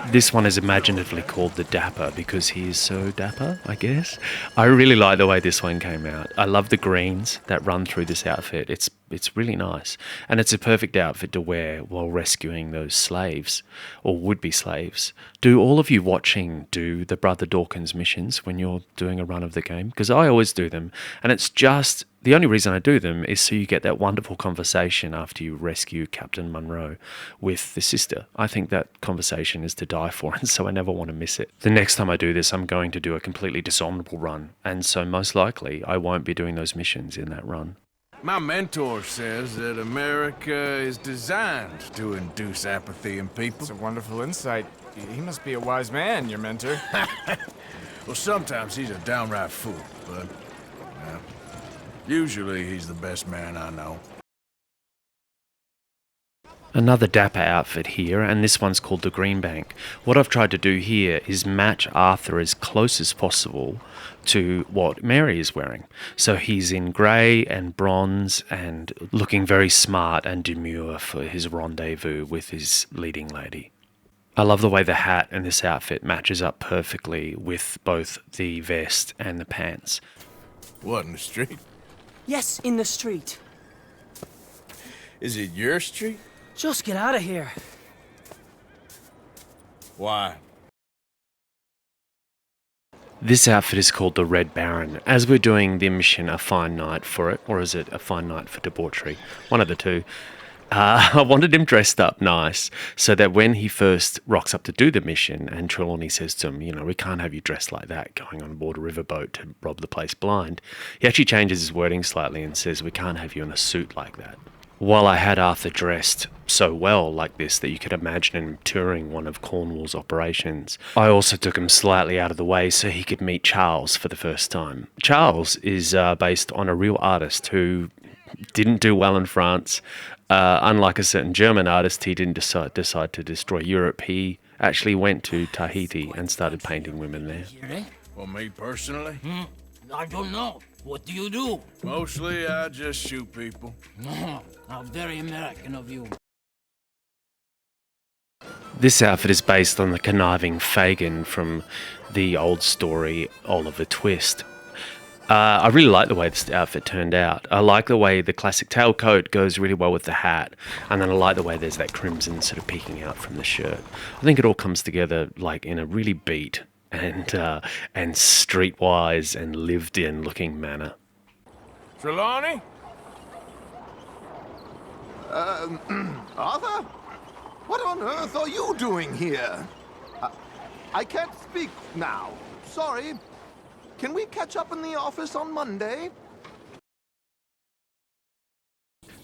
This one is imaginatively called the Dapper because he is so dapper, I guess. I really like the way this one came out. I love the greens that run through this outfit. It's really nice. And it's a perfect outfit to wear while rescuing those slaves, or would-be slaves. Do all of you watching do the Brother Dawkins missions when you're doing a run of the game? Because I always do them, and it's just... The only reason I do them is so you get that wonderful conversation after you rescue Captain Monroe with the sister. I think that conversation is to die for, and so I never want to miss it. The next time I do this, I'm going to do a completely dishonorable run, and so most likely I won't be doing those missions in that run. My mentor says that America is designed to induce apathy in people. It's a wonderful insight. He must be a wise man, your mentor. Well, sometimes he's a downright fool, but... usually he's the best man I know. Another dapper outfit here, and this one's called the Greenbank. What I've tried to do here is match Arthur as close as possible to what Mary is wearing. So he's in grey and bronze and looking very smart and demure for his rendezvous with his leading lady. I love the way the hat and this outfit matches up perfectly with both the vest and the pants. What, in the street? Yes, in the street. Is it your street? Just get out of here. Why? This outfit is called the Red Baron. As we're doing the mission A Fine Night for it, or is it A Fine Night for Debauchery? One of the two. I wanted him dressed up nice so that when he first rocks up to do the mission and Trelawney says to him, you know, we can't have you dressed like that going on board a riverboat to rob the place blind, he actually changes his wording slightly and says, we can't have you in a suit like that. While I had Arthur dressed so well like this that you could imagine him touring one of Cornwall's operations, I also took him slightly out of the way so he could meet Charles for the first time. Charles is based on a real artist who didn't do well in France. Unlike a certain German artist, he didn't decide to destroy Europe. He actually went to Tahiti and started painting women there. Well, me personally? I don't know. What do you do? Mostly, I just shoot people. How very American of you. This outfit is based on the conniving Fagin from the old story Oliver Twist. I really like the way this outfit turned out. I like the way the classic tailcoat goes really well with the hat, and then I like the way there's that crimson sort of peeking out from the shirt. I think it all comes together like in a really beat and streetwise and lived-in looking manner. Trelawney? Arthur? What on earth are you doing here? I can't speak now. Sorry. Can we catch up in the office on Monday?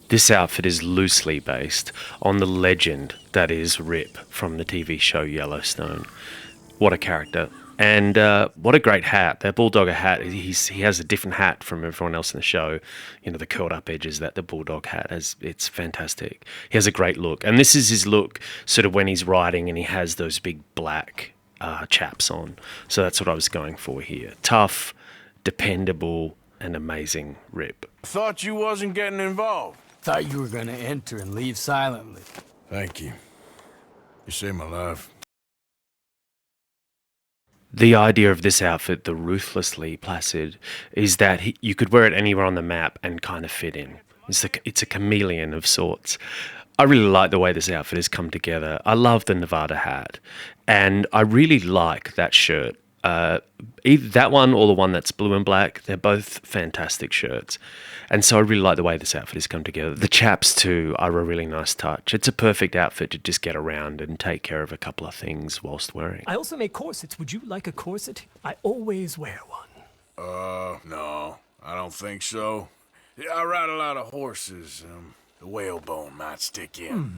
This outfit is loosely based on the legend that is Rip from the TV show Yellowstone. What a character. And what a great hat. That Bulldogger hat, he has a different hat from everyone else in the show. You know, the curled up edges that the Bulldog hat has. It's fantastic. He has a great look. And this is his look sort of when he's riding and he has those big black chaps on. So that's what I was going for here. Tough, dependable, and amazing Rip. Thought you wasn't getting involved. Thought you were gonna enter and leave silently. Thank you. You saved my life. The idea of this outfit, the ruthlessly placid, is that you could wear it anywhere on the map and kind of fit in. It's a chameleon of sorts. I really like the way this outfit has come together. I love the Nevada hat, and I really like that shirt. Either that one or the one that's blue and black, they're both fantastic shirts. And so I really like the way this outfit has come together. The chaps too are a really nice touch. It's a perfect outfit to just get around and take care of a couple of things whilst wearing. I also make corsets. Would you like a corset? I always wear one. No, I don't think so. I ride a lot of horses. The whalebone might stick in.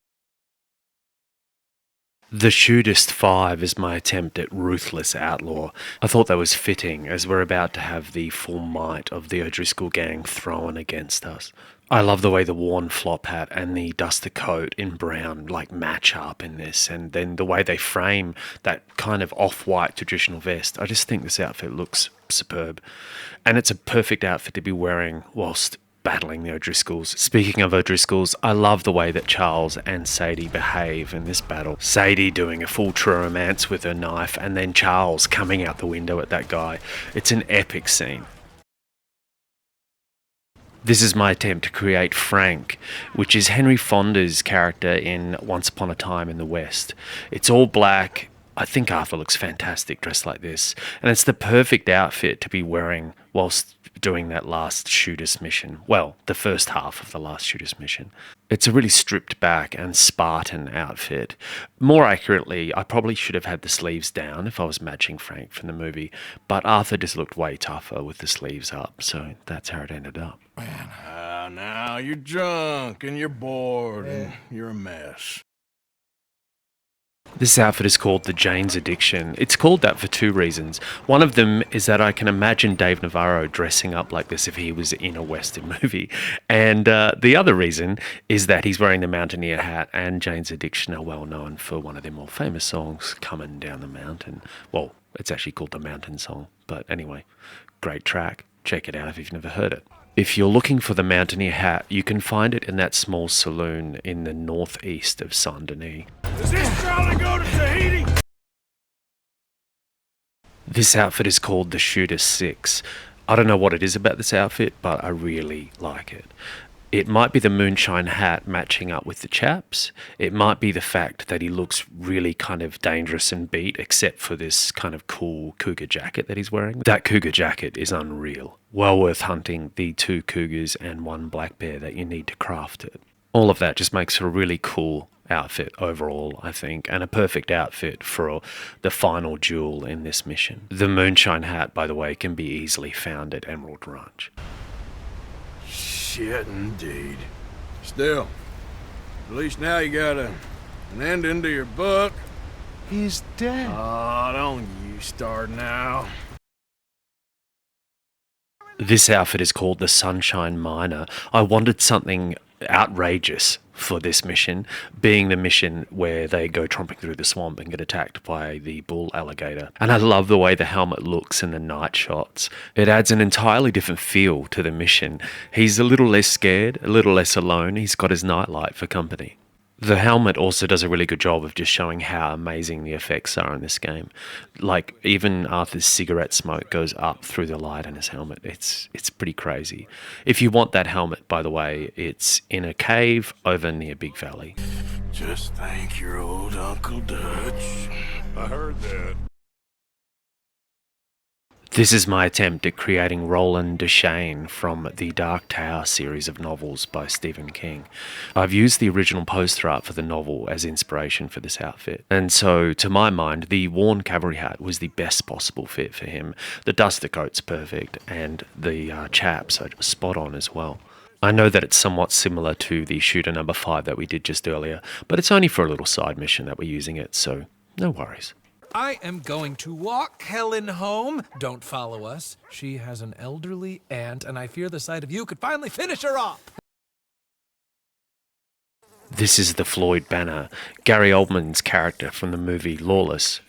The Shootist 5 is my attempt at ruthless outlaw. I thought that was fitting, as we're about to have the full might of the O'Driscoll gang thrown against us. I love the way the worn flop hat and the duster coat in brown like match up in this, and then the way they frame that kind of off-white traditional vest. I just think this outfit looks superb, and it's a perfect outfit to be wearing whilst battling the O'Driscolls. Speaking of O'Driscolls, I love the way that Charles and Sadie behave in this battle. Sadie doing a full true romance with her knife, and then Charles coming out the window at that guy. It's an epic scene. This is my attempt to create Frank, which is Henry Fonda's character in Once Upon a Time in the West. It's all black. I think Arthur looks fantastic dressed like this, and it's the perfect outfit to be wearing whilst doing that last Shootist mission. Well, the first half of the last Shootist mission. It's a really stripped back and Spartan outfit. More accurately, I probably should have had the sleeves down if I was matching Frank from the movie, but Arthur just looked way tougher with the sleeves up, so that's how it ended up. Now you're drunk and you're bored and you're a mess. This outfit is called the Jane's Addiction. It's called that for two reasons. One of them is that I can imagine Dave Navarro dressing up like this if he was in a Western movie. And the other reason is that he's wearing the mountaineer hat, and Jane's Addiction are well known for one of their more famous songs, Coming Down the Mountain. Well, it's actually called the Mountain Song. But anyway, great track. Check it out if you've never heard it. If you're looking for the mountaineer hat, you can find it in that small saloon in the northeast of Saint-Denis. Does this trolley go to Tahiti? This outfit is called the Shooter 6. I don't know what it is about this outfit, but I really like it. It might be the moonshine hat matching up with the chaps. It might be the fact that he looks really kind of dangerous and beat, except for this kind of cool cougar jacket that he's wearing. That cougar jacket is unreal. Well worth hunting the 2 cougars and 1 black bear that you need to craft it. All of that just makes it a really cool outfit overall, I think, and a perfect outfit for the final duel in this mission. The moonshine hat, by the way, can be easily found at Emerald Ranch. Shit, indeed. Still, at least now you got an ending to your book. He's dead. Oh, don't you start now. This outfit is called the Sunshine Miner. I wanted something outrageous for this mission, being the mission where they go tromping through the swamp and get attacked by the bull alligator. And I love the way the helmet looks in the night shots. It adds an entirely different feel to the mission. He's a little less scared, a little less alone. He's got his nightlight for company. The helmet also does a really good job of just showing how amazing the effects are in this game. Like, even Arthur's cigarette smoke goes up through the light in his helmet. It's pretty crazy. If you want that helmet, by the way, it's in a cave over near Big Valley. Just thank your old Uncle Dutch. I heard that. This is my attempt at creating Roland Deschain from the Dark Tower series of novels by Stephen King. I've used the original poster art for the novel as inspiration for this outfit, and so to my mind the worn cavalry hat was the best possible fit for him. The duster coat's perfect, and the chaps are spot on as well. I know that it's somewhat similar to the Shooter number 5 that we did just earlier, but it's only for a little side mission that we're using it, so no worries. I am going to walk Helen home. Don't follow us. She has an elderly aunt, and I fear the sight of you could finally finish her off. This is the Floyd Banner, Gary Oldman's character from the movie Lawless.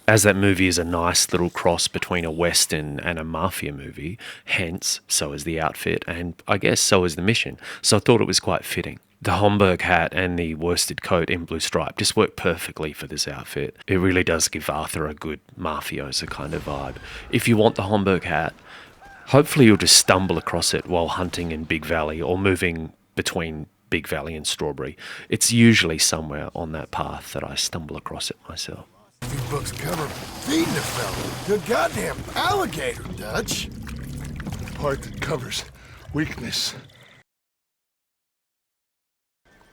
As that movie is a nice little cross between a western and a mafia movie, hence, so is the outfit, and I guess so is the mission, so I thought it was quite fitting. The Homburg hat and the worsted coat in blue stripe just work perfectly for this outfit. It really does give Arthur a good mafioso kind of vibe. If you want the Homburg hat, hopefully you'll just stumble across it while hunting in Big Valley or moving between Big Valley and Strawberry. It's usually somewhere on that path that I stumble across it myself. These books cover feeding a fella. The goddamn alligator, Dutch. The part that covers weakness.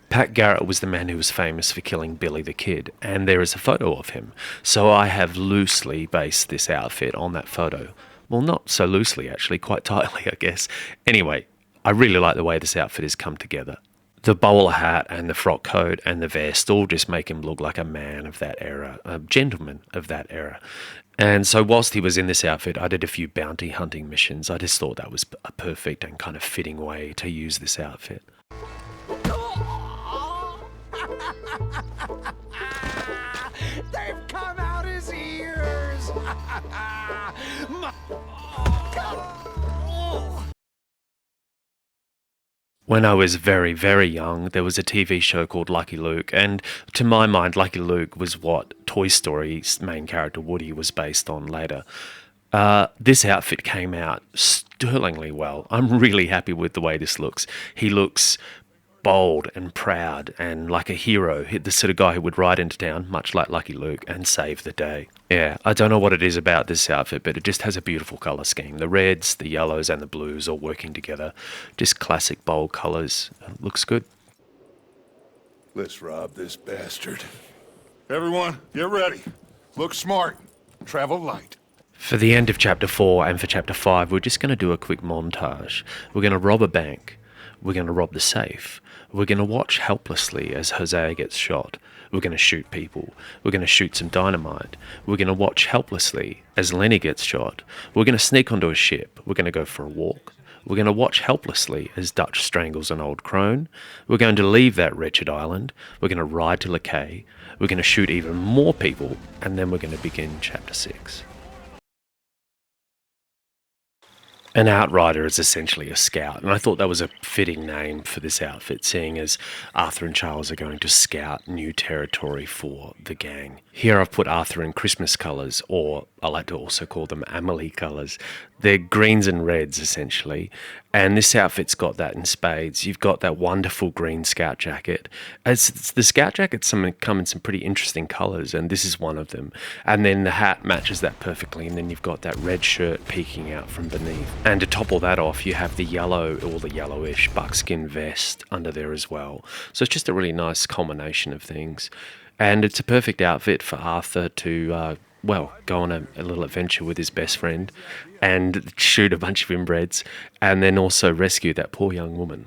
Pat Garrett was the man who was famous for killing Billy the Kid, and there is a photo of him, so I have loosely based this outfit on that photo. Well, not so loosely actually, quite tightly I guess. Anyway, I really like the way this outfit has come together. The bowler hat and the frock coat and the vest all just make him look like a man of that era, a gentleman of that era. And so whilst he was in this outfit, I did a few bounty hunting missions. I just thought that was a perfect and kind of fitting way to use this outfit. They've come out his ears! When I was very, very young, there was a TV show called Lucky Luke, and to my mind, Lucky Luke was what Toy Story's main character Woody was based on later. This outfit came out sterlingly well. I'm really happy with the way this looks. He looks bold and proud and like a hero, the sort of guy who would ride into town, much like Lucky Luke, and save the day. Yeah, I don't know what it is about this outfit, but it just has a beautiful colour scheme. The reds, the yellows and the blues all working together. Just classic bold colours. Looks good. Let's rob this bastard. Everyone, get ready. Look smart. Travel light. For the end of Chapter 4 and for Chapter 5, we're just going to do a quick montage. We're going to rob a bank. We're going to rob the safe. We're going to watch helplessly as Hosea gets shot. We're going to shoot people. We're going to shoot some dynamite. We're going to watch helplessly as Lenny gets shot. We're going to sneak onto a ship. We're going to go for a walk. We're going to watch helplessly as Dutch strangles an old crone. We're going to leave that wretched island. We're going to ride to Lakay. We're going to shoot even more people. And then we're going to begin Chapter 6. An outrider is essentially a scout, and I thought that was a fitting name for this outfit, seeing as Arthur and Charles are going to scout new territory for the gang. Here I've put Arthur in Christmas colours, or I like to also call them Amelie colours. They're greens and reds, essentially, and this outfit's got that in spades. You've got that wonderful green scout jacket. The scout jackets come in some pretty interesting colours, and this is one of them. And then the hat matches that perfectly, and then you've got that red shirt peeking out from beneath. And to top all that off, you have the yellow, or the yellowish buckskin vest under there as well. So it's just a really nice combination of things. And it's a perfect outfit for Arthur to, go on a little adventure with his best friend and shoot a bunch of inbreds and then also rescue that poor young woman.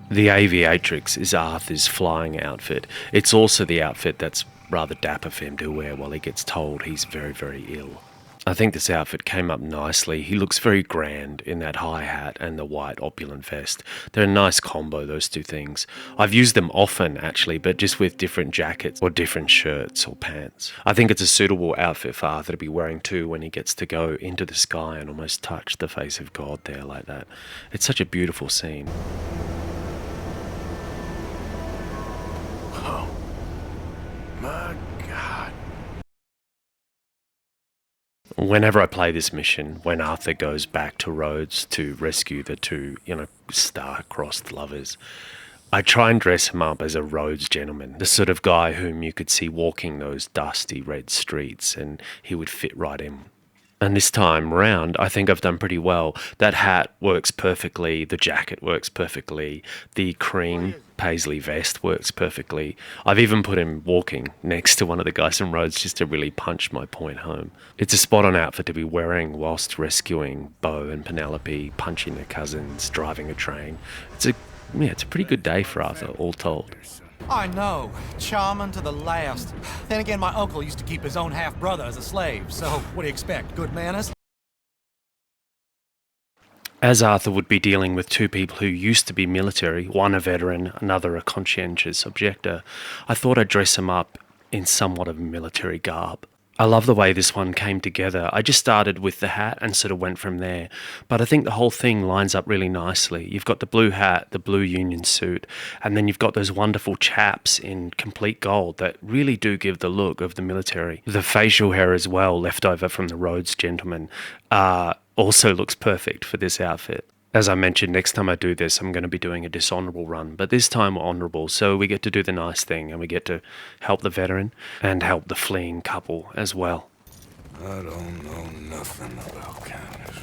The aviatrix is Arthur's flying outfit. It's also the outfit that's rather dapper for him to wear while he gets told he's very, very ill. I think this outfit came up nicely. He looks very grand in that high hat and the white opulent vest. They're a nice combo, those two things. I've used them often, actually, but just with different jackets or different shirts or pants. I think it's a suitable outfit for Arthur to be wearing too when he gets to go into the sky and almost touch the face of God there like that. It's such a beautiful scene. Oh, my God. Whenever I play this mission, when Arthur goes back to Rhodes to rescue the two, star-crossed lovers, I try and dress him up as a Rhodes gentleman, the sort of guy whom you could see walking those dusty red streets, and he would fit right in. And this time round, I think I've done pretty well. That hat works perfectly, the jacket works perfectly, the cream paisley vest works perfectly. I've even put him walking next to one of the guys from Rhodes just to really punch my point home. It's a spot-on outfit to be wearing whilst rescuing Beau and Penelope, punching their cousins, driving a train. It's a pretty good day for Arthur, all told. I know. Charming to the last. Then again, my uncle used to keep his own half-brother as a slave, so what do you expect? Good manners? As Arthur would be dealing with two people who used to be military, one a veteran, another a conscientious objector, I thought I'd dress him up in somewhat of a military garb. I love the way this one came together. I just started with the hat and sort of went from there. But I think the whole thing lines up really nicely. You've got the blue hat, the blue union suit, and then you've got those wonderful chaps in complete gold that really do give the look of the military. The facial hair as well, left over from the Rhodes gentleman, also looks perfect for this outfit. As I mentioned, next time I do this, I'm going to be doing a dishonourable run, but this time we're honourable, so we get to do the nice thing, and we get to help the veteran and help the fleeing couple as well. I don't know nothing about kindness.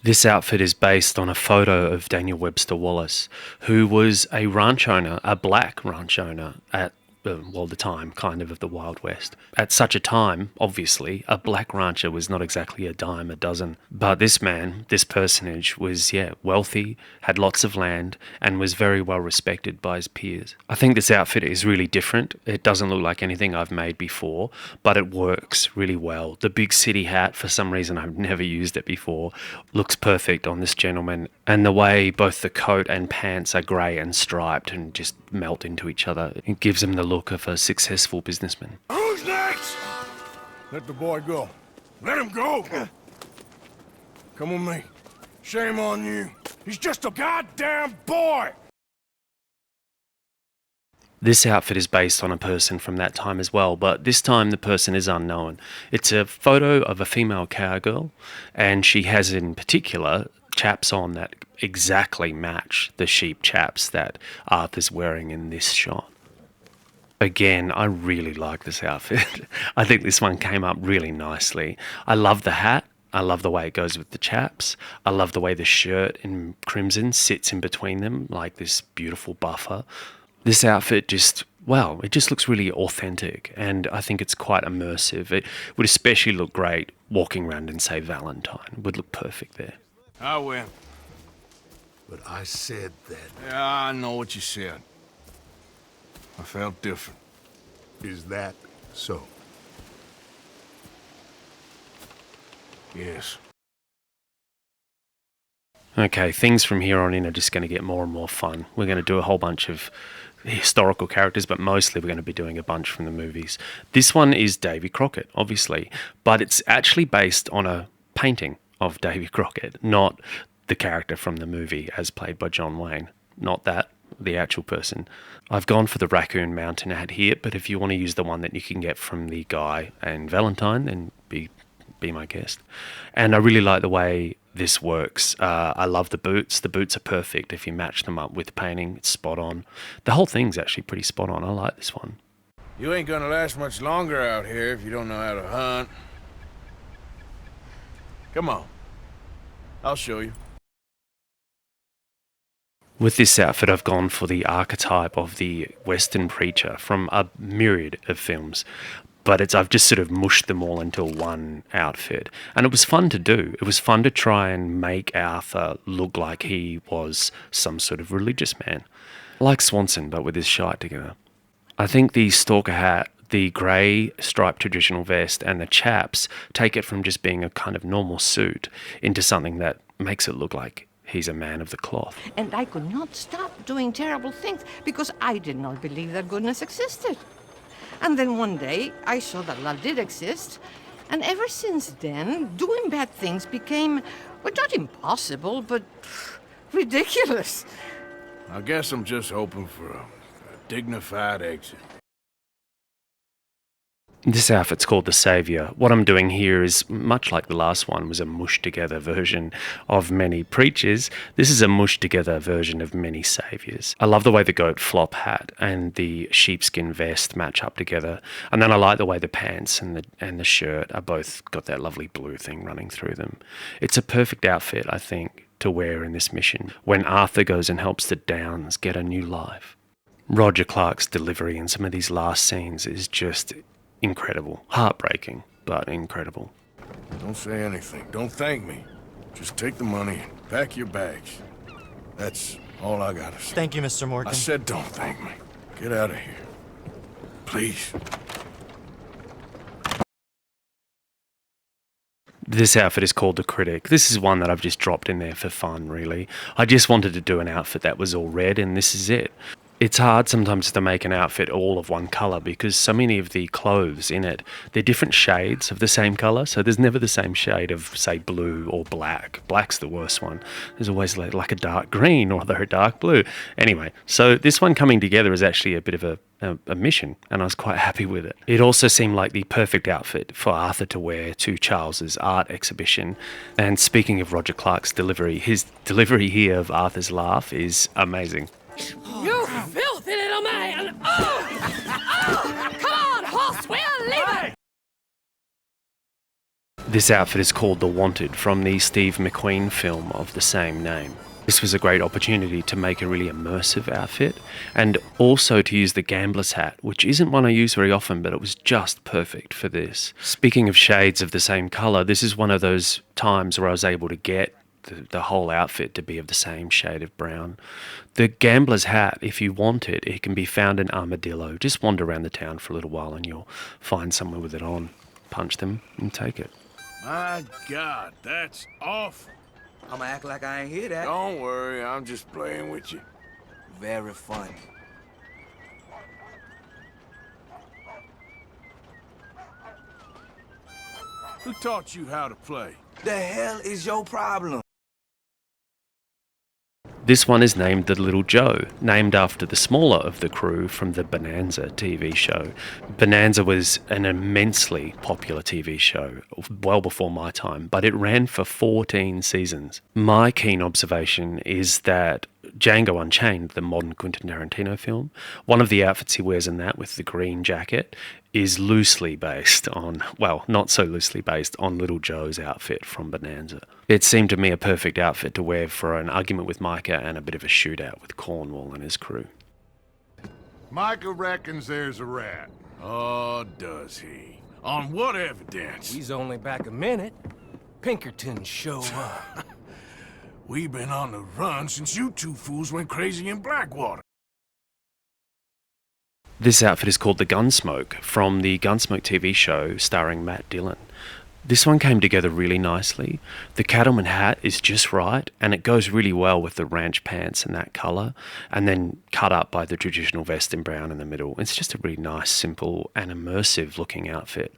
This outfit is based on a photo of Daniel Webster Wallace, who was a ranch owner, a black ranch owner at the time, kind of the Wild West. At such a time, obviously, a black rancher was not exactly a dime a dozen. But this man, this personage, was, wealthy, had lots of land, and was very well respected by his peers. I think this outfit is really different. It doesn't look like anything I've made before, but it works really well. The big city hat, for some reason I've never used it before, looks perfect on this gentleman. And the way both the coat and pants are grey and striped and just melt into each other, it gives him the look of a successful businessman. Who's next? Let the boy go. Let him go! Come with me. Shame on you. He's just a goddamn boy! This outfit is based on a person from that time as well, but this time the person is unknown. It's a photo of a female cowgirl, and she has in particular chaps on that exactly match the sheep chaps that Arthur's wearing in this shot. Again, I really like this outfit. I think this one came up really nicely. I love the hat. I love the way it goes with the chaps. I love the way the shirt in crimson sits in between them like this beautiful buffer. This outfit it just looks really authentic, and I think it's quite immersive. It would especially look great walking around in, say, Valentine. It would look perfect there. I win. But I said that. Yeah, I know what you said. I felt different. Is that so? Yes. Okay, things from here on in are just going to get more and more fun. We're going to do a whole bunch of historical characters, but mostly we're going to be doing a bunch from the movies. This one is Davy Crockett, obviously, but it's actually based on a painting of Davy Crockett, not the character from the movie as played by John Wayne. Not that, the actual person. I've gone for the Raccoon Mountain hat here, but if you want to use the one that you can get from the Guy and Valentine, then be my guest. And I really like the way this works. I love the boots. The boots are perfect. If you match them up with the painting, it's spot on. The whole thing's actually pretty spot on. I like this one. You ain't gonna last much longer out here if you don't know how to hunt. Come on. I'll show you. With this outfit, I've gone for the archetype of the Western preacher from a myriad of films. But I've just sort of mushed them all into one outfit. And it was fun to do. It was fun to try and make Arthur look like he was some sort of religious man. Like Swanson, but with his shite together. I think the Stalker hat, the grey striped traditional vest, and the chaps take it from just being a kind of normal suit into something that makes it look like he's a man of the cloth. And I could not stop doing terrible things because I did not believe that goodness existed. And then one day, I saw that love did exist, and ever since then, doing bad things became, well, not impossible, but ridiculous. I guess I'm just hoping for a dignified exit. This outfit's called the Saviour. What I'm doing here is, much like the last one was a mushed-together version of many preachers, this is a mushed-together version of many saviours. I love the way the goat flop hat and the sheepskin vest match up together, and then I like the way the pants and the shirt are both got that lovely blue thing running through them. It's a perfect outfit, I think, to wear in this mission, when Arthur goes and helps the Downs get a new life. Roger Clark's delivery in some of these last scenes is just incredible. Heartbreaking, but incredible. Don't say anything. Don't thank me. Just take the money and pack your bags. That's all I gotta say. Thank you, Mr. Morgan. I said don't thank me. Get out of here. Please. This outfit is called The Critic. This is one that I've just dropped in there for fun, really. I just wanted to do an outfit that was all red, and this is it. It's hard sometimes to make an outfit all of one colour because so many of the clothes in it, they're different shades of the same colour, so there's never the same shade of, say, blue or black. Black's the worst one. There's always like a dark green or a dark blue. Anyway, so this one coming together is actually a bit of a mission, and I was quite happy with it. It also seemed like the perfect outfit for Arthur to wear to Charles's art exhibition. And speaking of Roger Clark's delivery, his delivery here of Arthur's laugh is amazing. You filthy little man! Oh! Come on, horse, we'll leave it! This outfit is called The Wanted, from the Steve McQueen film of the same name. This was a great opportunity to make a really immersive outfit, and also to use the gambler's hat, which isn't one I use very often, but it was just perfect for this. Speaking of shades of the same colour, this is one of those times where I was able to get the whole outfit to be of the same shade of brown. The gambler's hat, if you want it, it can be found in Armadillo. Just wander around the town for a little while and you'll find somewhere with it on. Punch them and take it. My God, that's awful. I'ma act like I ain't hear that. Don't worry, I'm just playing with you. Very funny. Who taught you how to play? The hell is your problem? This one is named The Little Joe, named after the smaller of the crew from the Bonanza TV show. Bonanza was an immensely popular TV show, well before my time, but it ran for 14 seasons. My keen observation is that Django Unchained, the modern Quentin Tarantino film, one of the outfits he wears in that with the green jacket is loosely based on, well, not so loosely based on Little Joe's outfit from Bonanza. It seemed to me a perfect outfit to wear for an argument with Micah and a bit of a shootout with Cornwall and his crew. Micah reckons there's a rat. Oh, does he? On what evidence? He's only back a minute. Pinkerton show up. We've been on the run since you two fools went crazy in Blackwater. This outfit is called The Gunsmoke, from the Gunsmoke TV show starring Matt Dillon. This one came together really nicely. The cattleman hat is just right, and it goes really well with the ranch pants and that colour, and then cut up by the traditional vest in brown in the middle. It's just a really nice, simple and immersive looking outfit.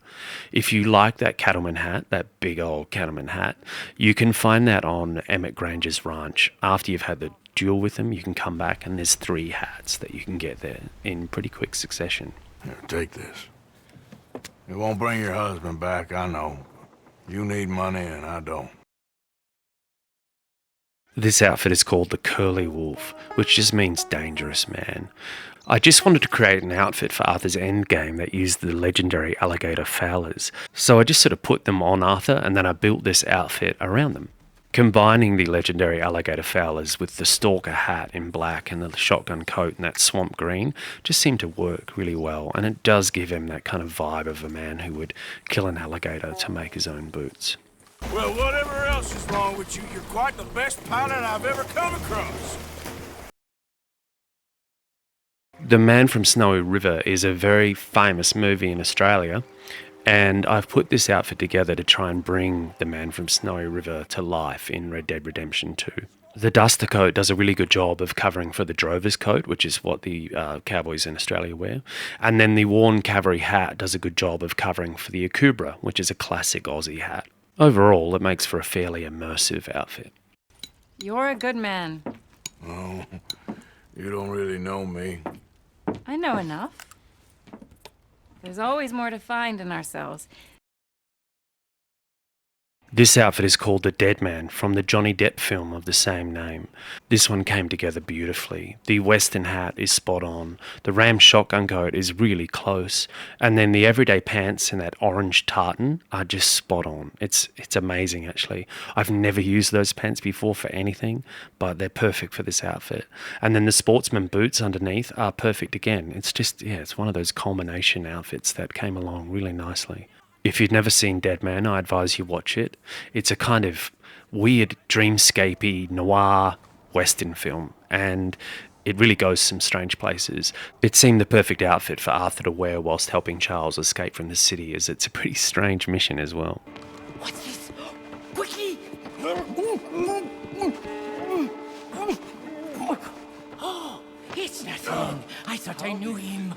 If you like that cattleman hat, that big old cattleman hat, you can find that on Emmett Granger's ranch. After you've had the duel with him, you can come back and there's 3 hats that you can get there in pretty quick succession. Here, take this. It won't bring your husband back, I know. You need money and I don't. This outfit is called the Curly Wolf, which just means dangerous man. I just wanted to create an outfit for Arthur's endgame that used the legendary alligator fowlers. So I just sort of put them on Arthur and then I built this outfit around them. Combining the legendary alligator fowlers with the Stalker hat in black and the shotgun coat in that swamp green just seemed to work really well, and it does give him that kind of vibe of a man who would kill an alligator to make his own boots. Well, whatever else is wrong with you, you're quite the best pilot I've ever come across. The Man from Snowy River is a very famous movie in Australia, and I've put this outfit together to try and bring the Man from Snowy River to life in Red Dead Redemption 2. The duster coat does a really good job of covering for the drover's coat, which is what the cowboys in Australia wear. And then the worn cavalry hat does a good job of covering for the akubra, which is a classic Aussie hat. Overall, it makes for a fairly immersive outfit. You're a good man. Oh, you don't really know me. I know enough. There's always more to find in ourselves. This outfit is called The Dead Man from the Johnny Depp film of the same name. This one came together beautifully. The western hat is spot on, the ram shotgun coat is really close, and then the everyday pants and that orange tartan are just spot on. It's amazing actually. I've never used those pants before for anything, but they're perfect for this outfit. And then the sportsman boots underneath are perfect again. It's just, yeah, it's one of those culmination outfits that came along really nicely. If you've never seen Dead Man, I advise you watch it. It's a kind of weird, dreamscapey, noir western film, and it really goes some strange places. It seemed the perfect outfit for Arthur to wear whilst helping Charles escape from the city, as it's a pretty strange mission as well. What's this? Quickly! Oh, it's nothing. I thought I knew him.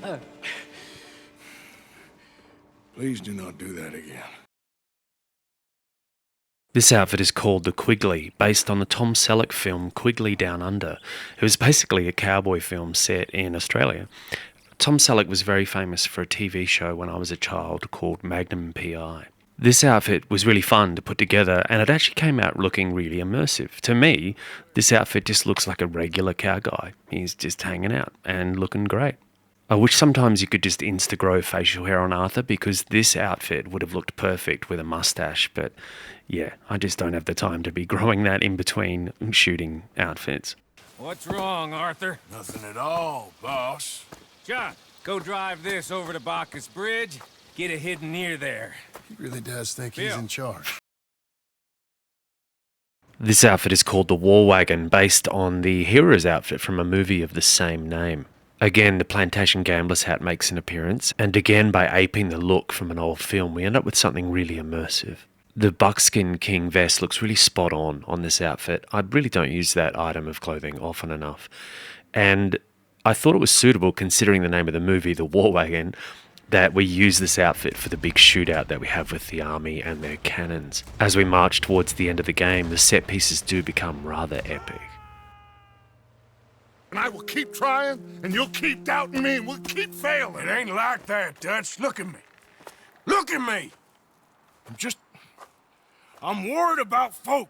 Please do not do that again. This outfit is called the Quigley, based on the Tom Selleck film Quigley Down Under. It was basically a cowboy film set in Australia. Tom Selleck was very famous for a TV show when I was a child called Magnum P.I. This outfit was really fun to put together, and it actually came out looking really immersive. To me, this outfit just looks like a regular cowguy. He's just hanging out and looking great. I wish sometimes you could just insta-grow facial hair on Arthur, because this outfit would have looked perfect with a mustache, but yeah, I just don't have the time to be growing that in between shooting outfits. What's wrong, Arthur? Nothing at all, boss. John, go drive this over to Bacchus Bridge. Get it hidden near there. He really does think he's in charge. This outfit is called the War Wagon, based on the hero's outfit from a movie of the same name. Again, the plantation gambler's hat makes an appearance, and again, by aping the look from an old film, we end up with something really immersive. The buckskin king vest looks really spot on this outfit. I really don't use that item of clothing often enough. And I thought it was suitable, considering the name of the movie, The War Wagon, that we use this outfit for the big shootout that we have with the army and their cannons. As we march towards the end of the game, the set pieces do become rather epic. And I will keep trying, and you'll keep doubting me, and we'll keep failing. It ain't like that, Dutch. Look at me. Look at me! I'm worried about folk.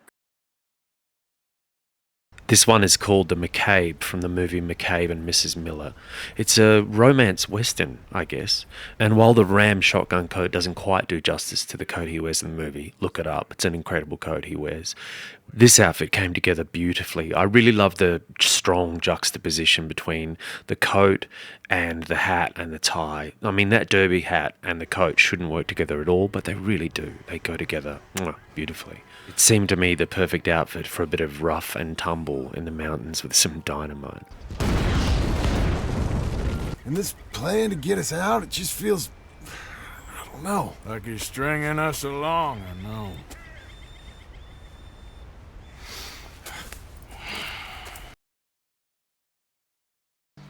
This one is called The McCabe from the movie McCabe and Mrs. Miller. It's a romance western, I guess. And while the ram shotgun coat doesn't quite do justice to the coat he wears in the movie, look it up. It's an incredible coat he wears. This outfit came together beautifully. I really love the strong juxtaposition between the coat and the hat and the tie. I mean, that derby hat and the coat shouldn't work together at all, but they really do. They go together beautifully. It seemed to me the perfect outfit for a bit of rough and tumble in the mountains with some dynamite. And this plan to get us out, it just feels No. Like he's stringing us along, I know.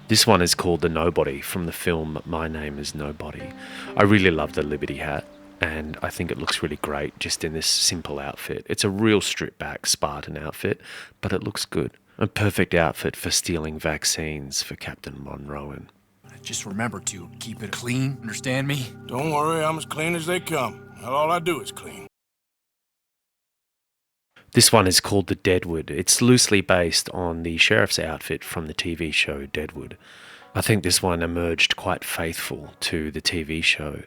This one is called The Nobody from the film My Name is Nobody. I really love the Liberty hat, and I think it looks really great just in this simple outfit. It's a real stripped back Spartan outfit, but it looks good. A perfect outfit for stealing vaccines for Captain Monroe. Just remember to keep it clean, understand me? Don't worry, I'm as clean as they come. All I do is clean. This one is called The Deadwood. It's loosely based on the sheriff's outfit from the TV show Deadwood. I think this one emerged quite faithful to the TV show,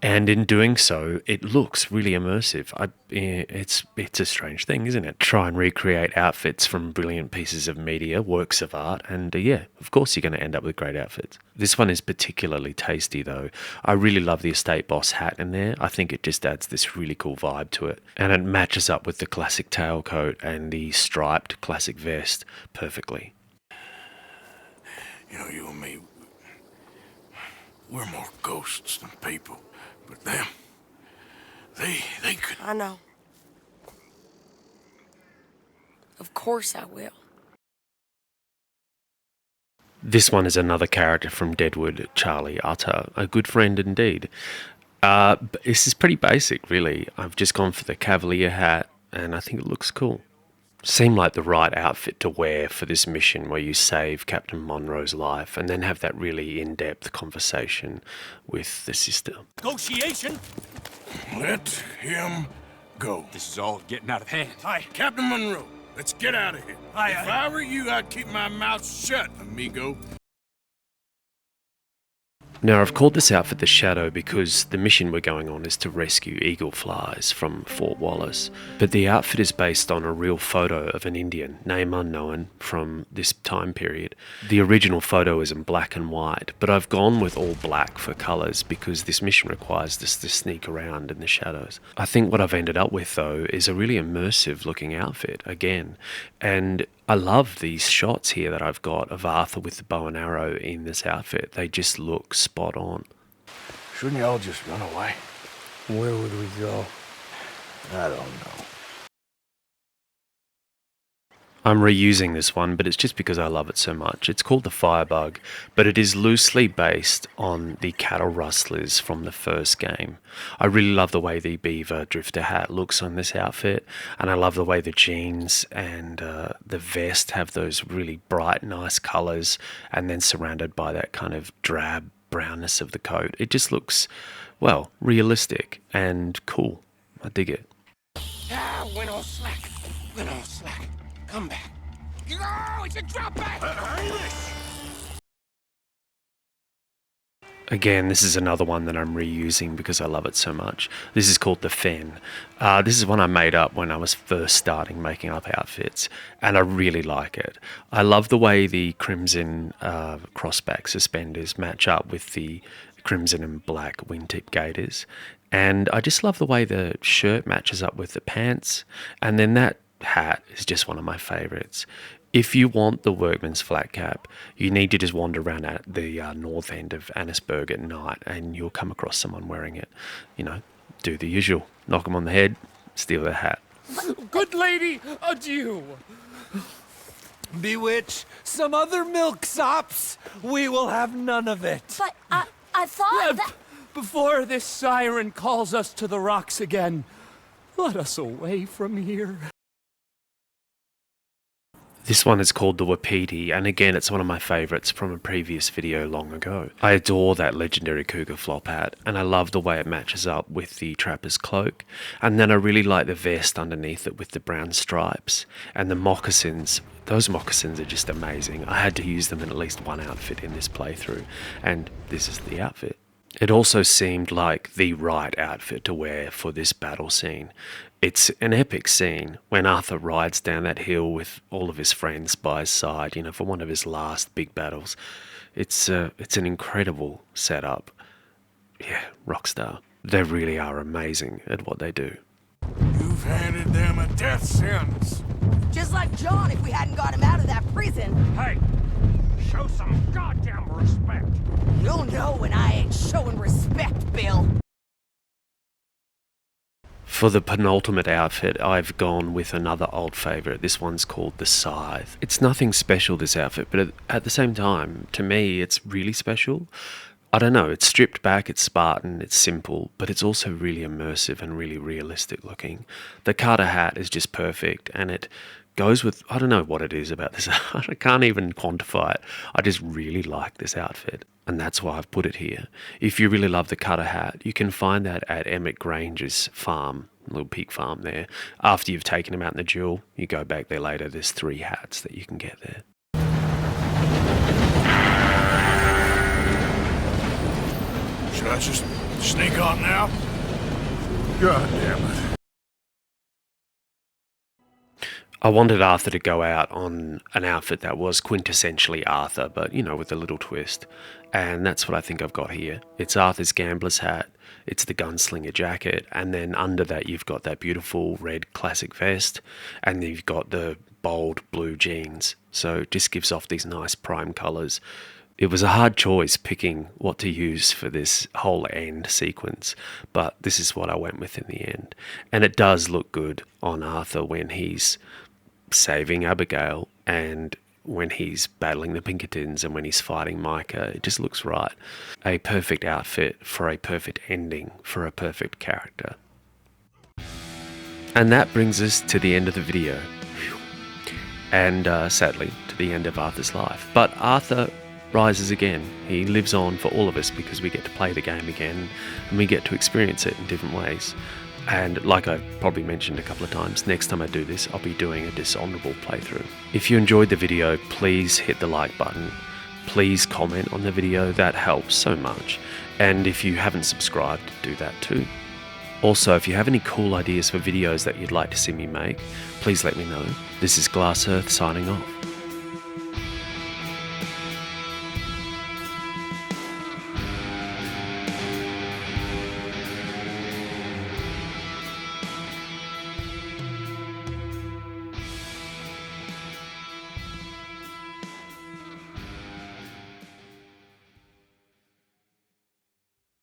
and in doing so, it looks really immersive. It's a strange thing, isn't it? Try and recreate outfits from brilliant pieces of media, works of art, and yeah, of course you're going to end up with great outfits. This one is particularly tasty though. I really love the estate boss hat in there. I think it just adds this really cool vibe to it, and it matches up with the classic tailcoat and the striped classic vest perfectly. You know, you and me, we're more ghosts than people. But them, they could... I know. Of course I will. This one is another character from Deadwood, Charlie Utter, a good friend indeed. This is pretty basic, really. I've just gone for the Cavalier hat, and I think it looks cool. Seemed like the right outfit to wear for this mission where you save Captain Monroe's life and then have that really in-depth conversation with the sister. Negotiation? Let him go. This is all getting out of hand. Hi, Captain Monroe. Let's get out of here. If I were you, I'd keep my mouth shut, amigo. Now, I've called this outfit the Shadow because the mission we're going on is to rescue eagle flies from Fort Wallace. But the outfit is based on a real photo of an Indian, name unknown, from this time period. The original photo is in black and white, but I've gone with all black for colours because this mission requires us to sneak around in the shadows. I think what I've ended up with, though, is a really immersive looking outfit, again. And I love these shots here that I've got of Arthur with the bow and arrow in this outfit. They just look spot on. Shouldn't y'all just run away? Where would we go? I don't know. I'm reusing this one, but it's just because I love it so much. It's called the Firebug, but it is loosely based on the cattle rustlers from the first game. I really love the way the beaver drifter hat looks on this outfit, and I love the way the jeans and the vest have those really bright, nice colours, and then surrounded by that kind of drab brownness of the coat. It just looks, well, realistic and cool. I dig it. Ah, went all slack. Went all slack. Come back. Oh, it's a drop back! Again, this is another one that I'm reusing because I love it so much. This is called the Fen. This is one I made up when I was first starting making up outfits, and I really like it. I love the way the crimson crossback suspenders match up with the crimson and black wingtip gaiters, and I just love the way the shirt matches up with the pants, and then that hat is just one of my favorites. If you want the workman's flat cap, you need to just wander around at the north end of Annisburg at night and you'll come across someone wearing it. You know, do the usual. Knock them on the head, steal their hat. Good lady, adieu. Bewitch, some other milksops. We will have none of it. But I thought that... Before this siren calls us to the rocks again, let us away from here. This one is called the Wapiti, and again, it's one of my favourites from a previous video long ago. I adore that legendary cougar flop hat, and I love the way it matches up with the trapper's cloak. And then I really like the vest underneath it with the brown stripes, and the moccasins. Those moccasins are just amazing. I had to use them in at least one outfit in this playthrough, and this is the outfit. It also seemed like the right outfit to wear for this battle scene. It's an epic scene when Arthur rides down that hill with all of his friends by his side, you know, for one of his last big battles. It's an incredible setup. Yeah, rockstar. They really are amazing at what they do. You've handed them a death sentence. Just like John if we hadn't got him out of that prison. Hey, show some goddamn respect. You'll know when I ain't showing respect, Bill. For the penultimate outfit, I've gone with another old favourite. This one's called the Scythe. It's nothing special, this outfit, but at the same time, to me, it's really special. I don't know, it's stripped back, it's Spartan, it's simple, but it's also really immersive and really realistic looking. The Carter hat is just perfect, and it goes with, I don't know what it is about this. I can't even quantify it. I just really like this outfit, and that's why I've put it here. If you really love the Carter hat, you can find that at Emmett Granger's farm, little pig farm there. After you've taken him out in the duel, you go back there later, there's 3 hats that you can get there. Should I just sneak on now? God damn it. I wanted Arthur to go out on an outfit that was quintessentially Arthur, but, you know, with a little twist. And that's what I think I've got here. It's Arthur's gambler's hat, it's the gunslinger jacket, and then under that you've got that beautiful red classic vest, and then you've got the bold blue jeans. So it just gives off these nice prime colours. It was a hard choice picking what to use for this whole end sequence, but this is what I went with in the end. And it does look good on Arthur when he's saving Abigail and when he's battling the Pinkertons and when he's fighting Micah. It just looks right. A perfect outfit for a perfect ending for a perfect character. And that brings us to the end of the video. And sadly, to the end of Arthur's life. But Arthur rises again. He lives on for all of us because we get to play the game again and we get to experience it in different ways. And like I probably mentioned a couple of times, next time I do this, I'll be doing a dishonourable playthrough. If you enjoyed the video, please hit the like button. Please comment on the video, that helps so much. And if you haven't subscribed, do that too. Also, if you have any cool ideas for videos that you'd like to see me make, please let me know. This is Glass Earth signing off.